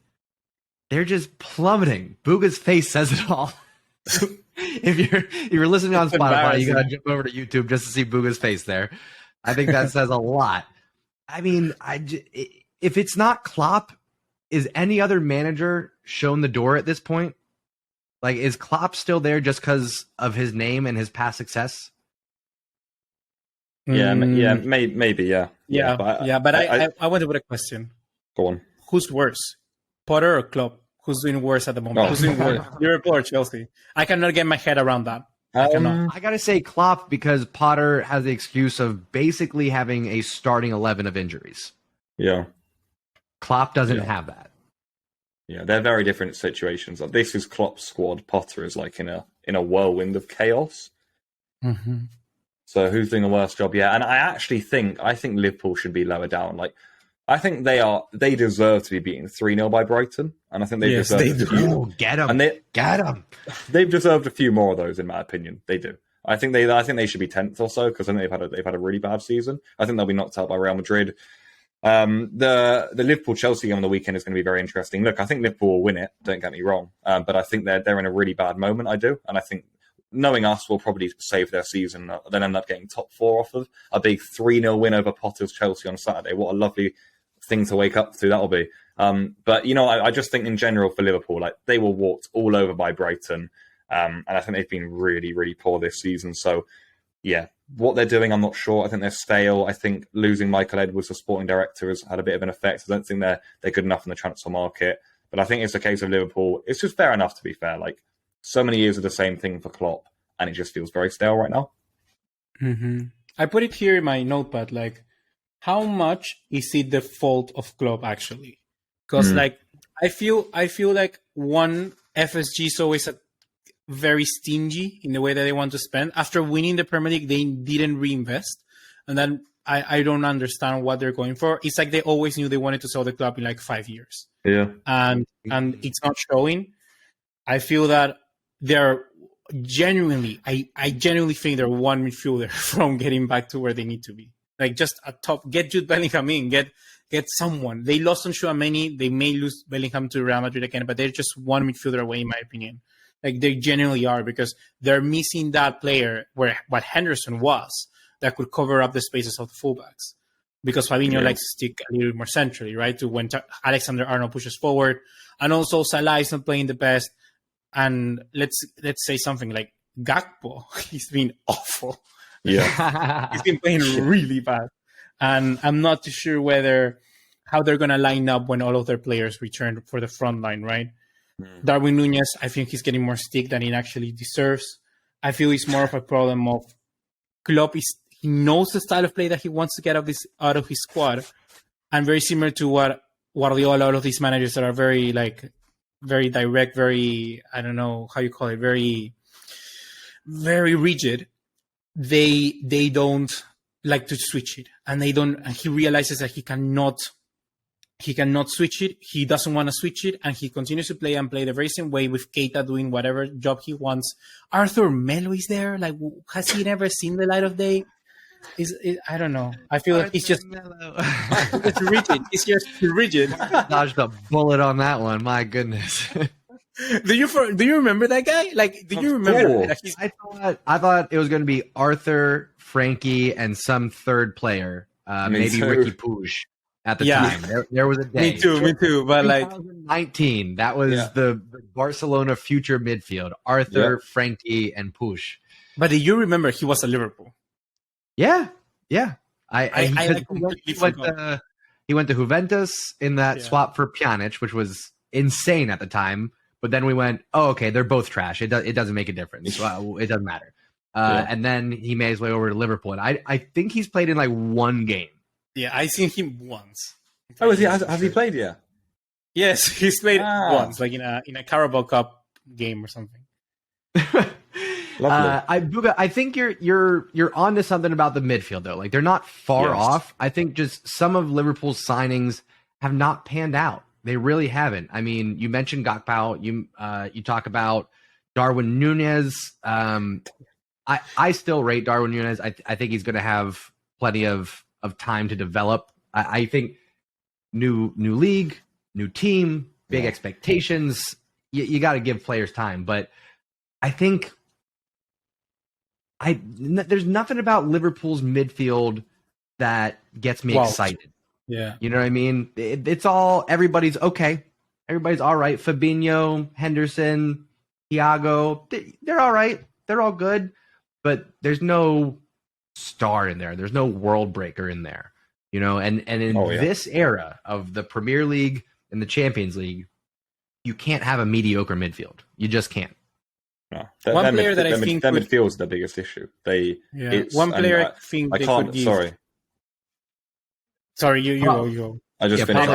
They're just plummeting. Booga's face says it all. if you're listening on Spotify, you gotta jump over to YouTube just to see Booga's face there. I think that says a lot. I mean, if it's not Klopp, is any other manager shown the door at this point? Like, is Klopp still there just because of his name and his past success? Yeah, maybe, yeah. But I went with a question. Go on. Who's worse, Potter or Klopp? Who's doing worse at the moment? Who's doing worse, Liverpool or Chelsea? I cannot get my head around that. I gotta say Klopp, because Potter has the excuse of basically having a starting 11 of injuries. Yeah. Klopp doesn't have that. Yeah, they're very different situations. Like, this is Klopp's squad. Potter is like in a whirlwind of chaos. Mm-hmm. So who's doing a worse job? Yeah, and I think Liverpool should be lower down. Like, I think they deserve to be beaten 3-0 by Brighton, and I think they deserve a few. Get them, get them. They've deserved a few more of those, in my opinion. They do. I think they should be 10th or so, because I think they've had a really bad season. I think they'll be knocked out by Real Madrid. The Liverpool Chelsea game on the weekend is going to be very interesting. Look, I think Liverpool will win it. Don't get me wrong, but I think they're in a really bad moment. I do, and I think, knowing us, will probably save their season. Then end up getting top 4 off of a big 3-0 win over Potter's Chelsea on Saturday. What a lovely thing to wake up to that'll be. But I just think in general for Liverpool, like, they were walked all over by Brighton, and I think they've been really, really poor this season. So yeah, what they're doing, I'm not sure. I think they're stale. I think losing Michael Edwards, the sporting director, has had a bit of an effect. I don't think they're good enough in the transfer market. But I think it's a case of Liverpool. It's just fair enough, to be fair. Like, so many years of the same thing for Klopp, and it just feels very stale right now. Mm-hmm. I put it here in my notepad, like, how much is it the fault of Klopp, actually? Because like, I feel like one, FSG is always very stingy in the way that they want to spend. After winning the Premier League, they didn't reinvest, and then I don't understand what they're going for. It's like they always knew they wanted to sell the club in like 5 years. Yeah, and it's not showing. I feel that they're genuinely, I genuinely think they're one midfielder from getting back to where they need to be. Like, just a top, get Jude Bellingham in, get someone. They lost on Tchouaméni. They may lose Bellingham to Real Madrid again, but they're just one midfielder away, in my opinion. Like, they genuinely are, because they're missing that player where what Henderson was, that could cover up the spaces of the fullbacks. Because Fabinho likes to stick a little more centrally, right? To when Alexander-Arnold pushes forward. And also Salah is not playing the best. And let's say something like Gakpo. He's been awful. Yeah. He's been playing really bad. And I'm not too sure how they're going to line up when all of their players return for the front line, right? Darwin Núñez, I think he's getting more stick than he actually deserves. I feel it's more of a problem of Klopp. He knows the style of play that he wants to get out of his squad, and very similar to what Guardiola, all of these managers that are very direct, very, I don't know how you call it, very, very rigid. They don't like to switch it, and he realizes that he cannot switch it. He doesn't want to switch it, and he continues to play the very same way, with Keita doing whatever job he wants. Arthur Melo is there. Like, has he never seen the light of day? I don't know. I feel like he's just it's rigid. He's just rigid. Dodged a bullet on that one. My goodness. Do you remember that guy? Like, do you remember? Like, I thought it was going to be Arthur, Frankie, and some third player, maybe Ricky Puig. At the time, there was a day. Me too. But like 2019, that was the Barcelona future midfield: Arthur, Frankie, and Puig. But do you remember he was at Liverpool? Yeah. He went to Juventus in that swap for Pjanic, which was insane at the time. But then we went, oh, okay, they're both trash. It doesn't make a difference. It doesn't matter. And then he made his way over to Liverpool, and I think he's played in like one game. Yeah, I seen him once. Oh, has he played yet? Yes, he's played once, like in a Carabao Cup game or something. I think you're onto something about the midfield though. Like, they're not far off. I think just some of Liverpool's signings have not panned out. They really haven't. I mean, you mentioned Gakpo. You talk about Darwin Núñez. I still rate Darwin Núñez. I think he's going to have plenty of time to develop. I think new league, new team, big expectations. You got to give players time, but I think there's nothing about Liverpool's midfield that gets me excited. Yeah, you know what I mean. It's all everybody's okay. Everybody's all right. Fabinho, Henderson, Thiago, they're all right. They're all good, but there's no star in there. There's no world breaker in there. You know, and in this era of the Premier League and the Champions League, you can't have a mediocre midfield. You just can't. No. One player that I think their midfield is the biggest issue. One player I think they could use. Sorry, you go. I just finished.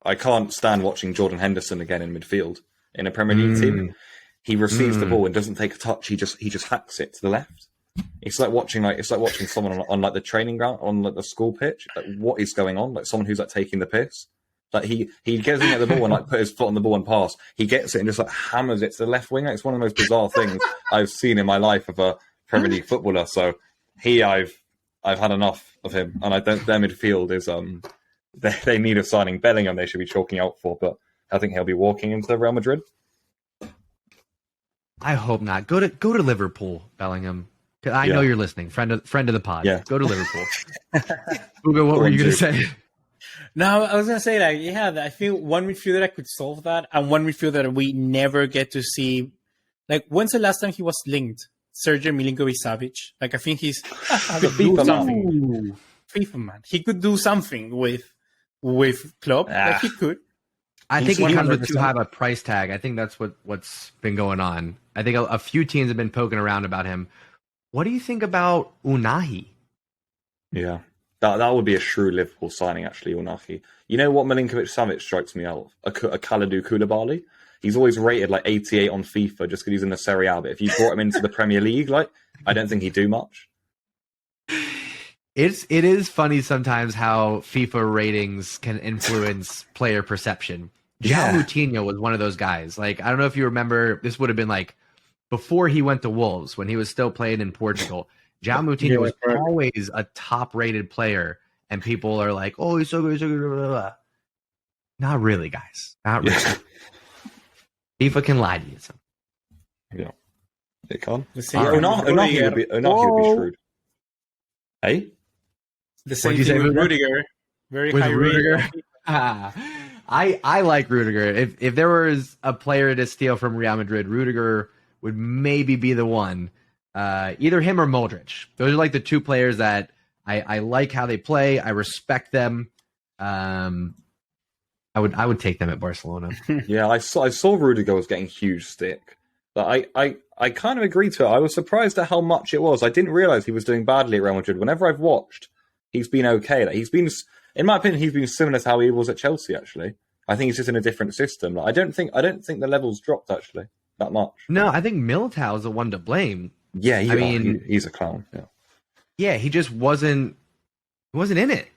I can't stand watching Jordan Henderson again in midfield in a Premier League team. He receives the ball and doesn't take a touch. He just hacks it to the left. It's like watching someone on like the training ground on like the school pitch. Like, what is going on? Like someone who's like taking the piss. Like he gets in at the ball and like put his foot on the ball and pass. He gets it and just like hammers it to the left wing. It's one of the most bizarre things I've seen in my life of a Premier League footballer. So I've had enough of him, and I don't. Their midfield is they need a signing. Bellingham they should be chalking out for, but I think he'll be walking into Real Madrid. I hope not. Go to Liverpool, Bellingham. I know you're listening, friend of the pod. Yeah. Go to Liverpool. Hugo, what were you going to say? No, I was going to say that, I feel one midfielder that could solve that, and one midfielder that we never get to see. Like, when's the last time he was linked? Sergio Milinkovic-Savic. Like, I think he's FIFA something. FIFA man. He could do something with Klopp. Like, he could. I think he comes with too high of a price tag. I think that's what's been going on. I think a few teams have been poking around about him. What do you think about Unahi? Yeah, that would be a shrewd Liverpool signing, actually, Unahi. You know what Milinkovic-Savic strikes me out? A Kalidou Koulibaly. He's always rated like 88 on FIFA just because he's in the Serie A. But if you brought him into the Premier League, like I don't think he'd do much. It is funny sometimes how FIFA ratings can influence player perception. João Moutinho was one of those guys. Like, I don't know if you remember, this would have been like before he went to Wolves, when he was still playing in Portugal. João Moutinho was always a top-rated player, and people are like, "Oh, he's so good, he's so good." Blah, blah, blah. Not really, guys. Not really. FIFA can lie to you. So. Yeah, it can. Unahi would be shrewd. Hey, the same thing with Rudiger. Very high Rudiger. I like Rudiger. If there was a player to steal from Real Madrid, Rudiger would maybe be the one. Either him or Mudryk. Those are like the two players that I like how they play. I respect them. I would take them at Barcelona. Yeah, I saw Rudiger was getting huge stick. But I kind of agree to it. I was surprised at how much it was. I didn't realize he was doing badly at Real Madrid. Whenever I've watched, he's been okay. Like, he's been, in my opinion, he's been similar to how he was at Chelsea. Actually, I think he's just in a different system. Like, I don't think the levels dropped actually that much. No, I think Militao is the one to blame. Yeah, he's a clown. Yeah, he just wasn't in it.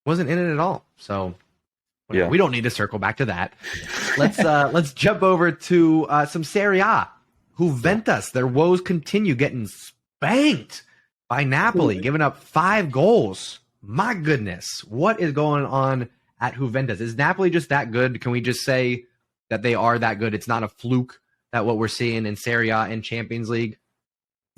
Wasn't in it at all. So we don't need to circle back to that. Let's jump over to some Serie A. Juventus, their woes continue, getting spanked by Napoli, giving up 5 goals. My goodness, what is going on at Juventus? Is Napoli just that good? Can we just say that they are that good? It's not a fluke that what we're seeing in Serie A and Champions League.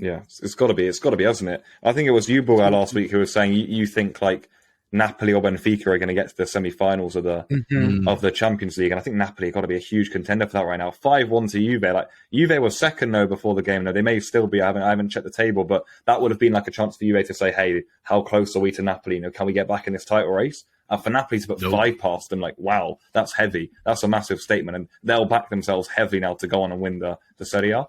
Yeah, it's got to be, hasn't it? I think it was you, Boga, last week who was saying you think like Napoli or Benfica are going to get to the semi-finals of the Champions League, and I think Napoli have got to be a huge contender for that right now. 5-1 to Juve. Like, Juve was second before the game. Now they may still be. I haven't checked the table, but that would have been like a chance for Juve to say, "Hey, how close are we to Napoli? You know, can we get back in this title race?" And for Napoli to put 5 past them, like, wow, that's heavy. That's a massive statement, and they'll back themselves heavy now to go on and win the Serie A.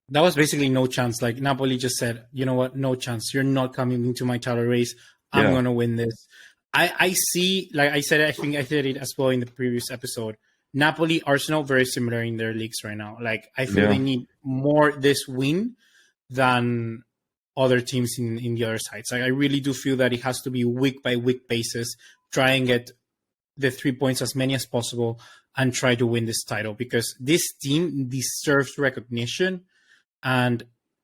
That was basically no chance. Like, Napoli just said, you know what, no chance. You're not coming into my title race. I'm going to win this. I see, like I said, I think I said it as well in the previous episode. Napoli, Arsenal, very similar in their leagues right now. Like, I feel they need more this win than other teams in the other sides. Like, I really do feel that it has to be week by week basis. Try and get the 3 points, as many as possible. and try to win this title, because this team deserves recognition, and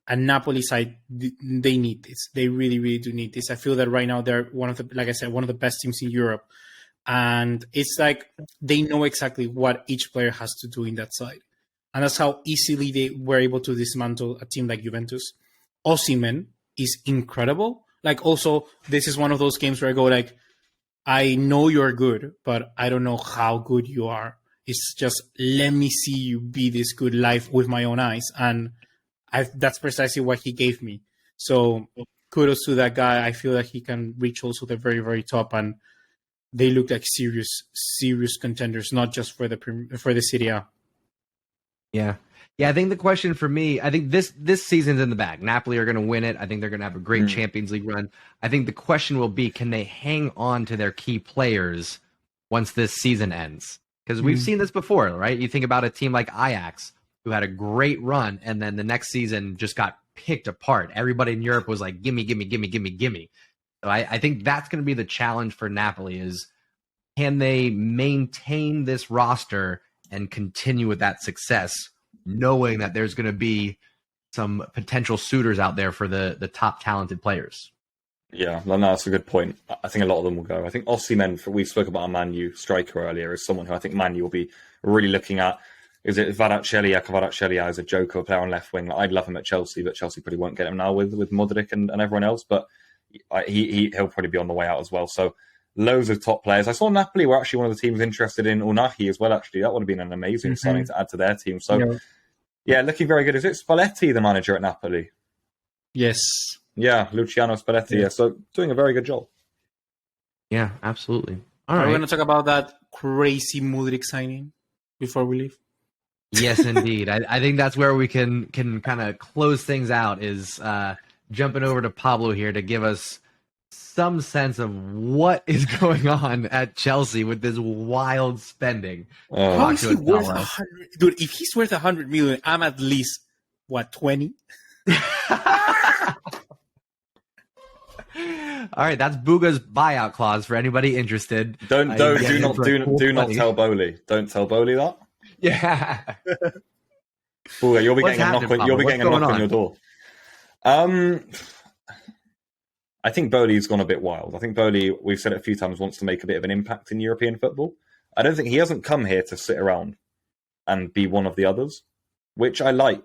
Napoli side, they need this. They really, really do need this. I feel that right now they're one of the best teams in Europe. And it's like they know exactly what each player has to do in that side. And that's how easily they were able to dismantle a team like Juventus. Osimhen is incredible. Like, also, this is one of those games where I go like, I know you're good, but I don't know how good you are. It's just, let me see you be this good live with my own eyes. And that's precisely what he gave me. So kudos to that guy. I feel that he can reach also the very, very top. And they look like serious contenders, not just for the Serie A. Yeah. I think the question for me, I think this season's in the bag. Napoli are going to win it. I think they're going to have a great Champions League run. I think the question will be, can they hang on to their key players once this season ends? Because we've seen this before, right? You think about a team like Ajax, who had a great run, and then the next season just got picked apart. Everybody in Europe was like, gimme. So I think that's going to be the challenge for Napoli is, can they maintain this roster and continue with that success, knowing that there's going to be some potential suitors out there for the top talented players? Yeah, no, that's a good point. I think a lot of them will go. I think Osimhen, we spoke about a Man U striker earlier, is someone who I think Man U will be really looking at. Is it Kvaratskhelia as a joker player on left wing? I'd love him at Chelsea, but Chelsea probably won't get him now with Mudryk and everyone else. But he'll probably be on the way out as well. So loads of top players. I saw Napoli were actually one of the teams interested in Unahi as well, actually. That would have been an amazing signing to add to their team. So, yeah, looking very good. Is it Spalletti, the manager at Napoli? Yes. Yeah, Luciano Spalletti. Yeah, so doing a very good job. Yeah, absolutely. All right. We're going to talk about that crazy Mudryk signing before we leave. Yes, indeed. I think that's where we can kind of close things out, is jumping over to Pablo here to give us some sense of what is going on at Chelsea with this wild spending. How is he worth 100? Dude, if he's worth 100 million, I'm at least, 20? All right, that's Buga's buyout clause for anybody interested. Do not tell Boehly. Don't tell Boehly that. Yeah. Buga, you'll be getting a knock on your door. I think Boehly's gone a bit wild. I think Boehly, we've said it a few times, wants to make a bit of an impact in European football. I don't think he hasn't come here to sit around and be one of the others, which I like.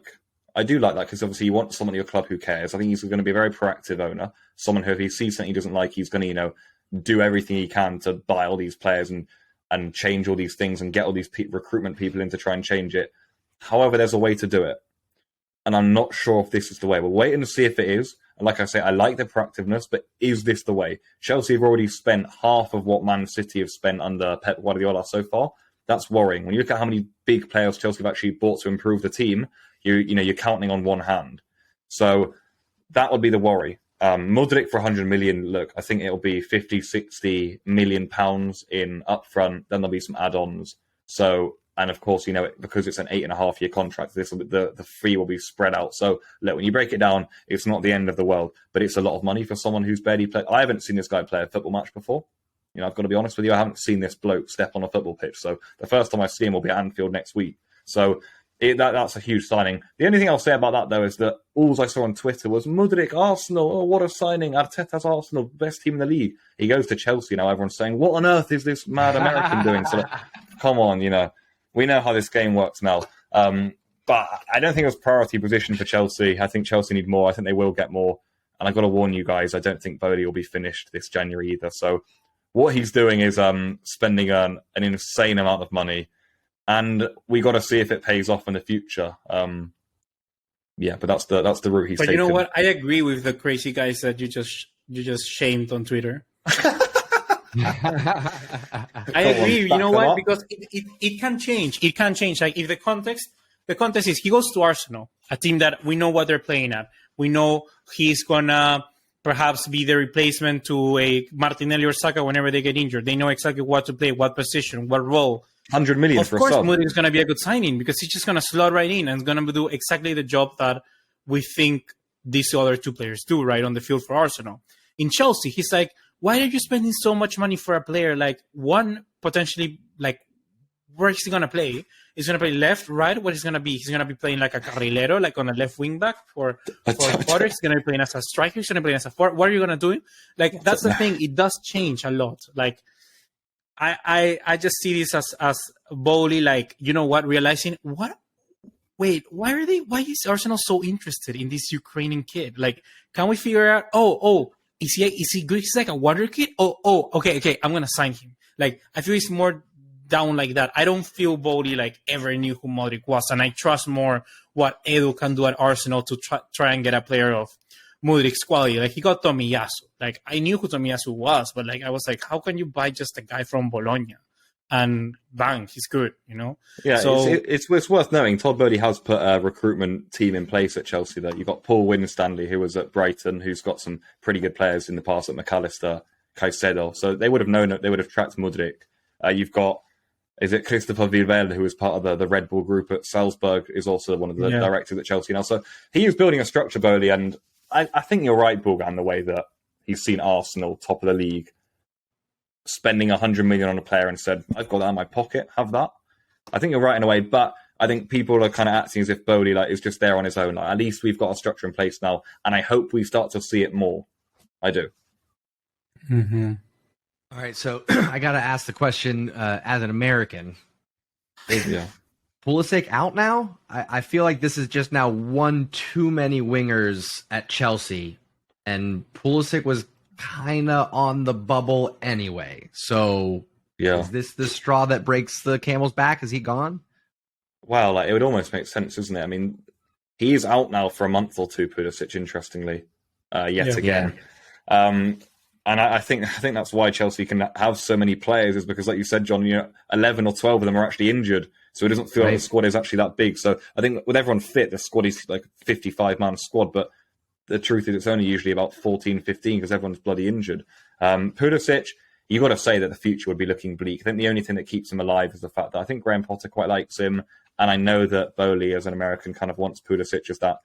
I do like that, because obviously you want someone at your club who cares. I think he's going to be a very proactive owner, someone who, if he sees something he doesn't like, he's going to, do everything he can to buy all these players and change all these things and get all these recruitment people in to try and change it. However, there's a way to do it. And I'm not sure if this is the way. We're waiting to see if it is. And like I say, I like the proactiveness, but is this the way? Chelsea have already spent half of what Man City have spent under Pep Guardiola so far. That's worrying. When you look at how many big players Chelsea have actually bought to improve the team, you're counting on one hand. So that would be the worry. Mudryk for 100 million, look, I think it'll be 50, 60 million pounds in upfront. Then there'll be some add-ons. So, and of course, because it's an 8.5-year contract, the fee will be spread out. So, look, when you break it down, it's not the end of the world, but it's a lot of money for someone who's barely played. I haven't seen this guy play a football match before. I've got to be honest with you. I haven't seen this bloke step on a football pitch. So the first time I see him will be at Anfield next week. So that's a huge signing. The only thing I'll say about that, though, is that all I saw on Twitter was Mudryk, Arsenal. Oh, what a signing. Arteta's Arsenal, best team in the league. He goes to Chelsea now. Everyone's saying, what on earth is this mad American doing? So, come on, we know how this game works now. But I don't think it was priority position for Chelsea. I think Chelsea need more. I think they will get more. And I've got to warn you guys, I don't think Boehly will be finished this January either. So what he's doing is spending an insane amount of money. And we got to see if it pays off in the future. But that's the route he's taken. But you know what? I agree with the crazy guys that you just shamed on Twitter. I agree. You know what? Because it can change. It can change. Like, if the context is he goes to Arsenal, a team that we know what they're playing at. We know he's gonna perhaps be the replacement to a Martinelli or Saka whenever they get injured. They know exactly what to play, what position, what role. 100 million for a sub. Of course, Mudryk is going to be a good signing because he's just going to slot right in and is going to do exactly the job that we think these other two players do right on the field for Arsenal. In Chelsea, he's like, why are you spending so much money for a player like one potentially like where is he gonna play? He's gonna play left, right. What is gonna be? He's gonna be playing like a carrilero, like on a left wing back for Potter. He's gonna be playing as a striker. He's gonna be playing as a forward. What are you gonna do? Like that's the thing. It does change a lot. Like I just see this as Boehly, like, you know what, realizing what. Wait, why is Arsenal so interested in this Ukrainian kid? Like, can we figure out? Is he Greek? He's like a wonder kid. Okay, I'm gonna sign him. Like, I feel it's more down like that. I don't feel Boehly like ever knew who Mudryk was, and I trust more what Edu can do at Arsenal to try and get a player of Mudryk's quality. Like, he got Tomiyasu. Like, I knew who Tomiyasu was, but like I was like, how can you buy just a guy from Bologna? And bang, he's good, you know? Yeah, so, it's worth knowing. Todd Boehly has put a recruitment team in place at Chelsea. That you've got Paul Winstanley, who was at Brighton, who's got some pretty good players in the past at McAllister, Caicedo. So they would have known it. They would have tracked Mudryk. You've got, is it Christopher Vilvel, who was part of the Red Bull group at Salzburg, is also one of the directors at Chelsea now. So he is building a structure, Boehly, and I think you're right, Bulgan, the way that he's seen Arsenal, top of the league, spending 100 million on a player and said, I've got that in my pocket, have that. I think you're right in a way, but I think people are kind of acting as if Boehly is just there on his own. At least we've got a structure in place now, and I hope we start to see it more. I do. Mm-hmm. All right, so I got to ask the question as an American. Is Pulisic out now? I feel like this is just now one too many wingers at Chelsea, and Pulisic was kind of on the bubble anyway. So is this the straw that breaks the camel's back? Is he gone? Well, it would almost make sense, isn't it? I mean, he's out now for a month or two, Pulisic, interestingly, yet again. And I think that's why Chelsea can have so many players, is because, like you said, John, 11 or 12 of them are actually injured. So it doesn't feel like the squad is actually that big. So I think with everyone fit, the squad is like a 55-man squad, but the truth is it's only usually about 14, 15 because everyone's bloody injured. Pulisic, you've got to say that the future would be looking bleak. I think the only thing that keeps him alive is the fact that I think Graham Potter quite likes him. And I know that Boehly, as an American, kind of wants Pulisic as that.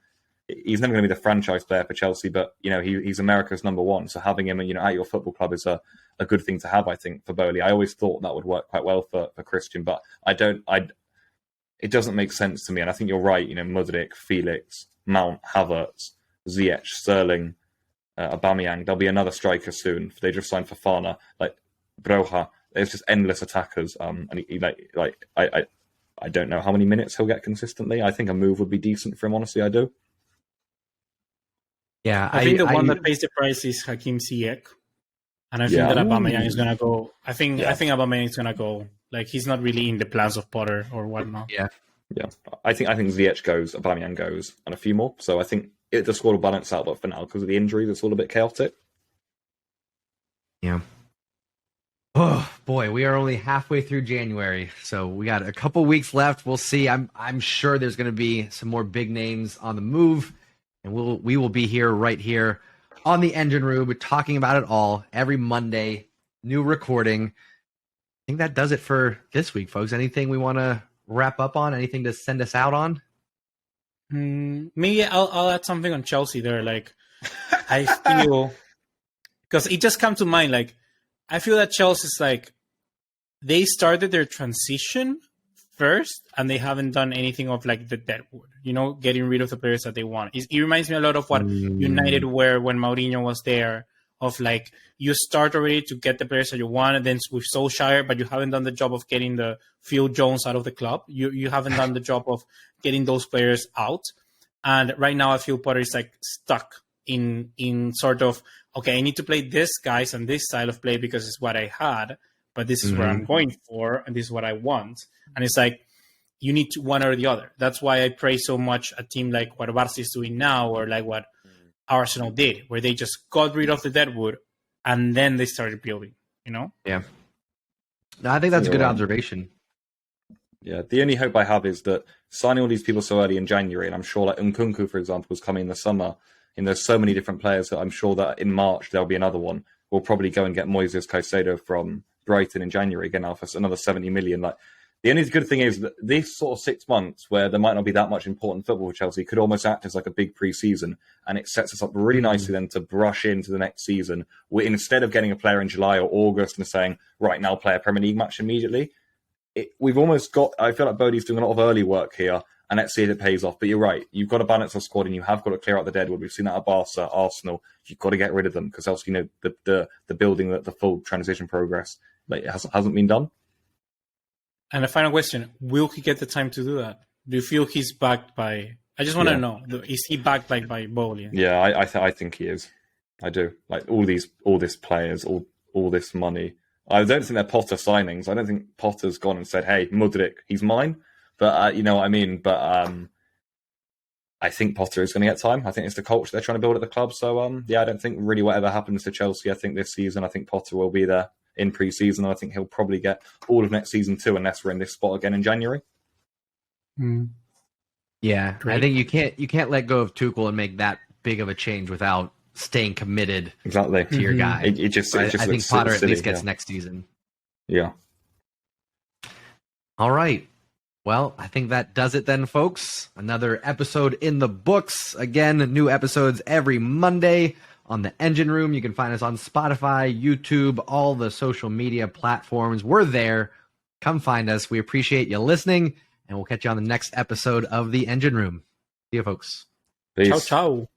He's never going to be the franchise player for Chelsea, but, he's America's number one. So having him, at your football club is a good thing to have, I think, for Boehly. I always thought that would work quite well for Christian, but it doesn't make sense to me. And I think you're right, Mudryk, Felix, Mount, Havertz, Ziyech, Sterling, Aubameyang. There'll be another striker soon. They just signed Fofana, like Broja. There's just endless attackers. And I don't know how many minutes he'll get consistently. I think a move would be decent for him. Honestly, I do. Yeah, I think the one that pays the price is Hakim Ziyech, and I think that Aubameyang is gonna go. I think Aubameyang is gonna go. Like, he's not really in the plans of Potter or whatnot. Yeah. I think Ziyech goes, Aubameyang goes, and a few more. So I think the squad will balance out, but for now, because of the injuries, it's all a bit chaotic. Yeah. Oh boy, we are only halfway through January, so we got a couple weeks left. We'll see. I'm sure there's going to be some more big names on the move, and we will be right here on the Engine Room talking about it all every Monday. New recording. I think that does it for this week, folks. Anything we want to wrap up on? Anything to send us out on? Maybe I'll add something on Chelsea there. Like, I feel, because it just comes to mind. Like, I feel that Chelsea's like, they started their transition first, and they haven't done anything of like the deadwood. Getting rid of the players that they want. It reminds me a lot of what United were when Mourinho was there. Of like, you start already to get the players that you want, and then with Solskjaer, but you haven't done the job of getting the Phil Jones out of the club. You haven't done the job of getting those players out. And right now I feel Potter is like stuck in sort of, okay, I need to play this guys and this style of play because it's what I had, but this is where I'm going for, and this is what I want. And it's like, you need to one or the other. That's why I praise so much a team like what Barca is doing now, or like what Arsenal did, where they just got rid of the deadwood and then they started building, Yeah. No, I think that's a good observation. Yeah, the only hope I have is that signing all these people so early in January, and I'm sure like Nkunku, for example, was coming in the summer, and there's so many different players that I'm sure that in March there'll be another one. We'll probably go and get Moises Caicedo from Brighton in January again now for another 70 million. Like, the only good thing is that this sort of 6 months where there might not be that much important football for Chelsea could almost act as like a big pre-season, and it sets us up really nicely then to brush into the next season. Instead of getting a player in July or August and saying, right now play a Premier League match immediately, we've almost got. I feel like Boehly's doing a lot of early work here, and let's see if it pays off. But you're right. You've got to balance the squad, and you have got to clear out the deadwood. We've seen that at Barca, Arsenal. You've got to get rid of them because else, the building, the full transition progress, it hasn't been done. And a final question: will he get the time to do that? Do you feel he's backed by? I just want to know: is he backed by Boehly? Yeah, I think he is. I do. Like all this players, all this money. I don't think they're Potter signings. I don't think Potter's gone and said, "Hey, Mudryk, he's mine." But you know what I mean. But I think Potter is going to get time. I think it's the culture they're trying to build at the club. So I don't think really whatever happens to Chelsea. I think this season, I think Potter will be there in pre-season. I think he'll probably get all of next season too, unless we're in this spot again in January. Yeah, Great. I think you can't let go of Tuchel and make that big of a change without staying committed Exactly to your guy. It just I looks think Potter silly, at least gets next season. Yeah. All right. Well, I think that does it then, folks. Another episode in the books. Again, new episodes every Monday on the Engine Room. You can find us on Spotify, YouTube, all the social media platforms. We're there. Come find us. We appreciate you listening, and we'll catch you on the next episode of the Engine Room. See you, folks. Peace. Ciao, ciao.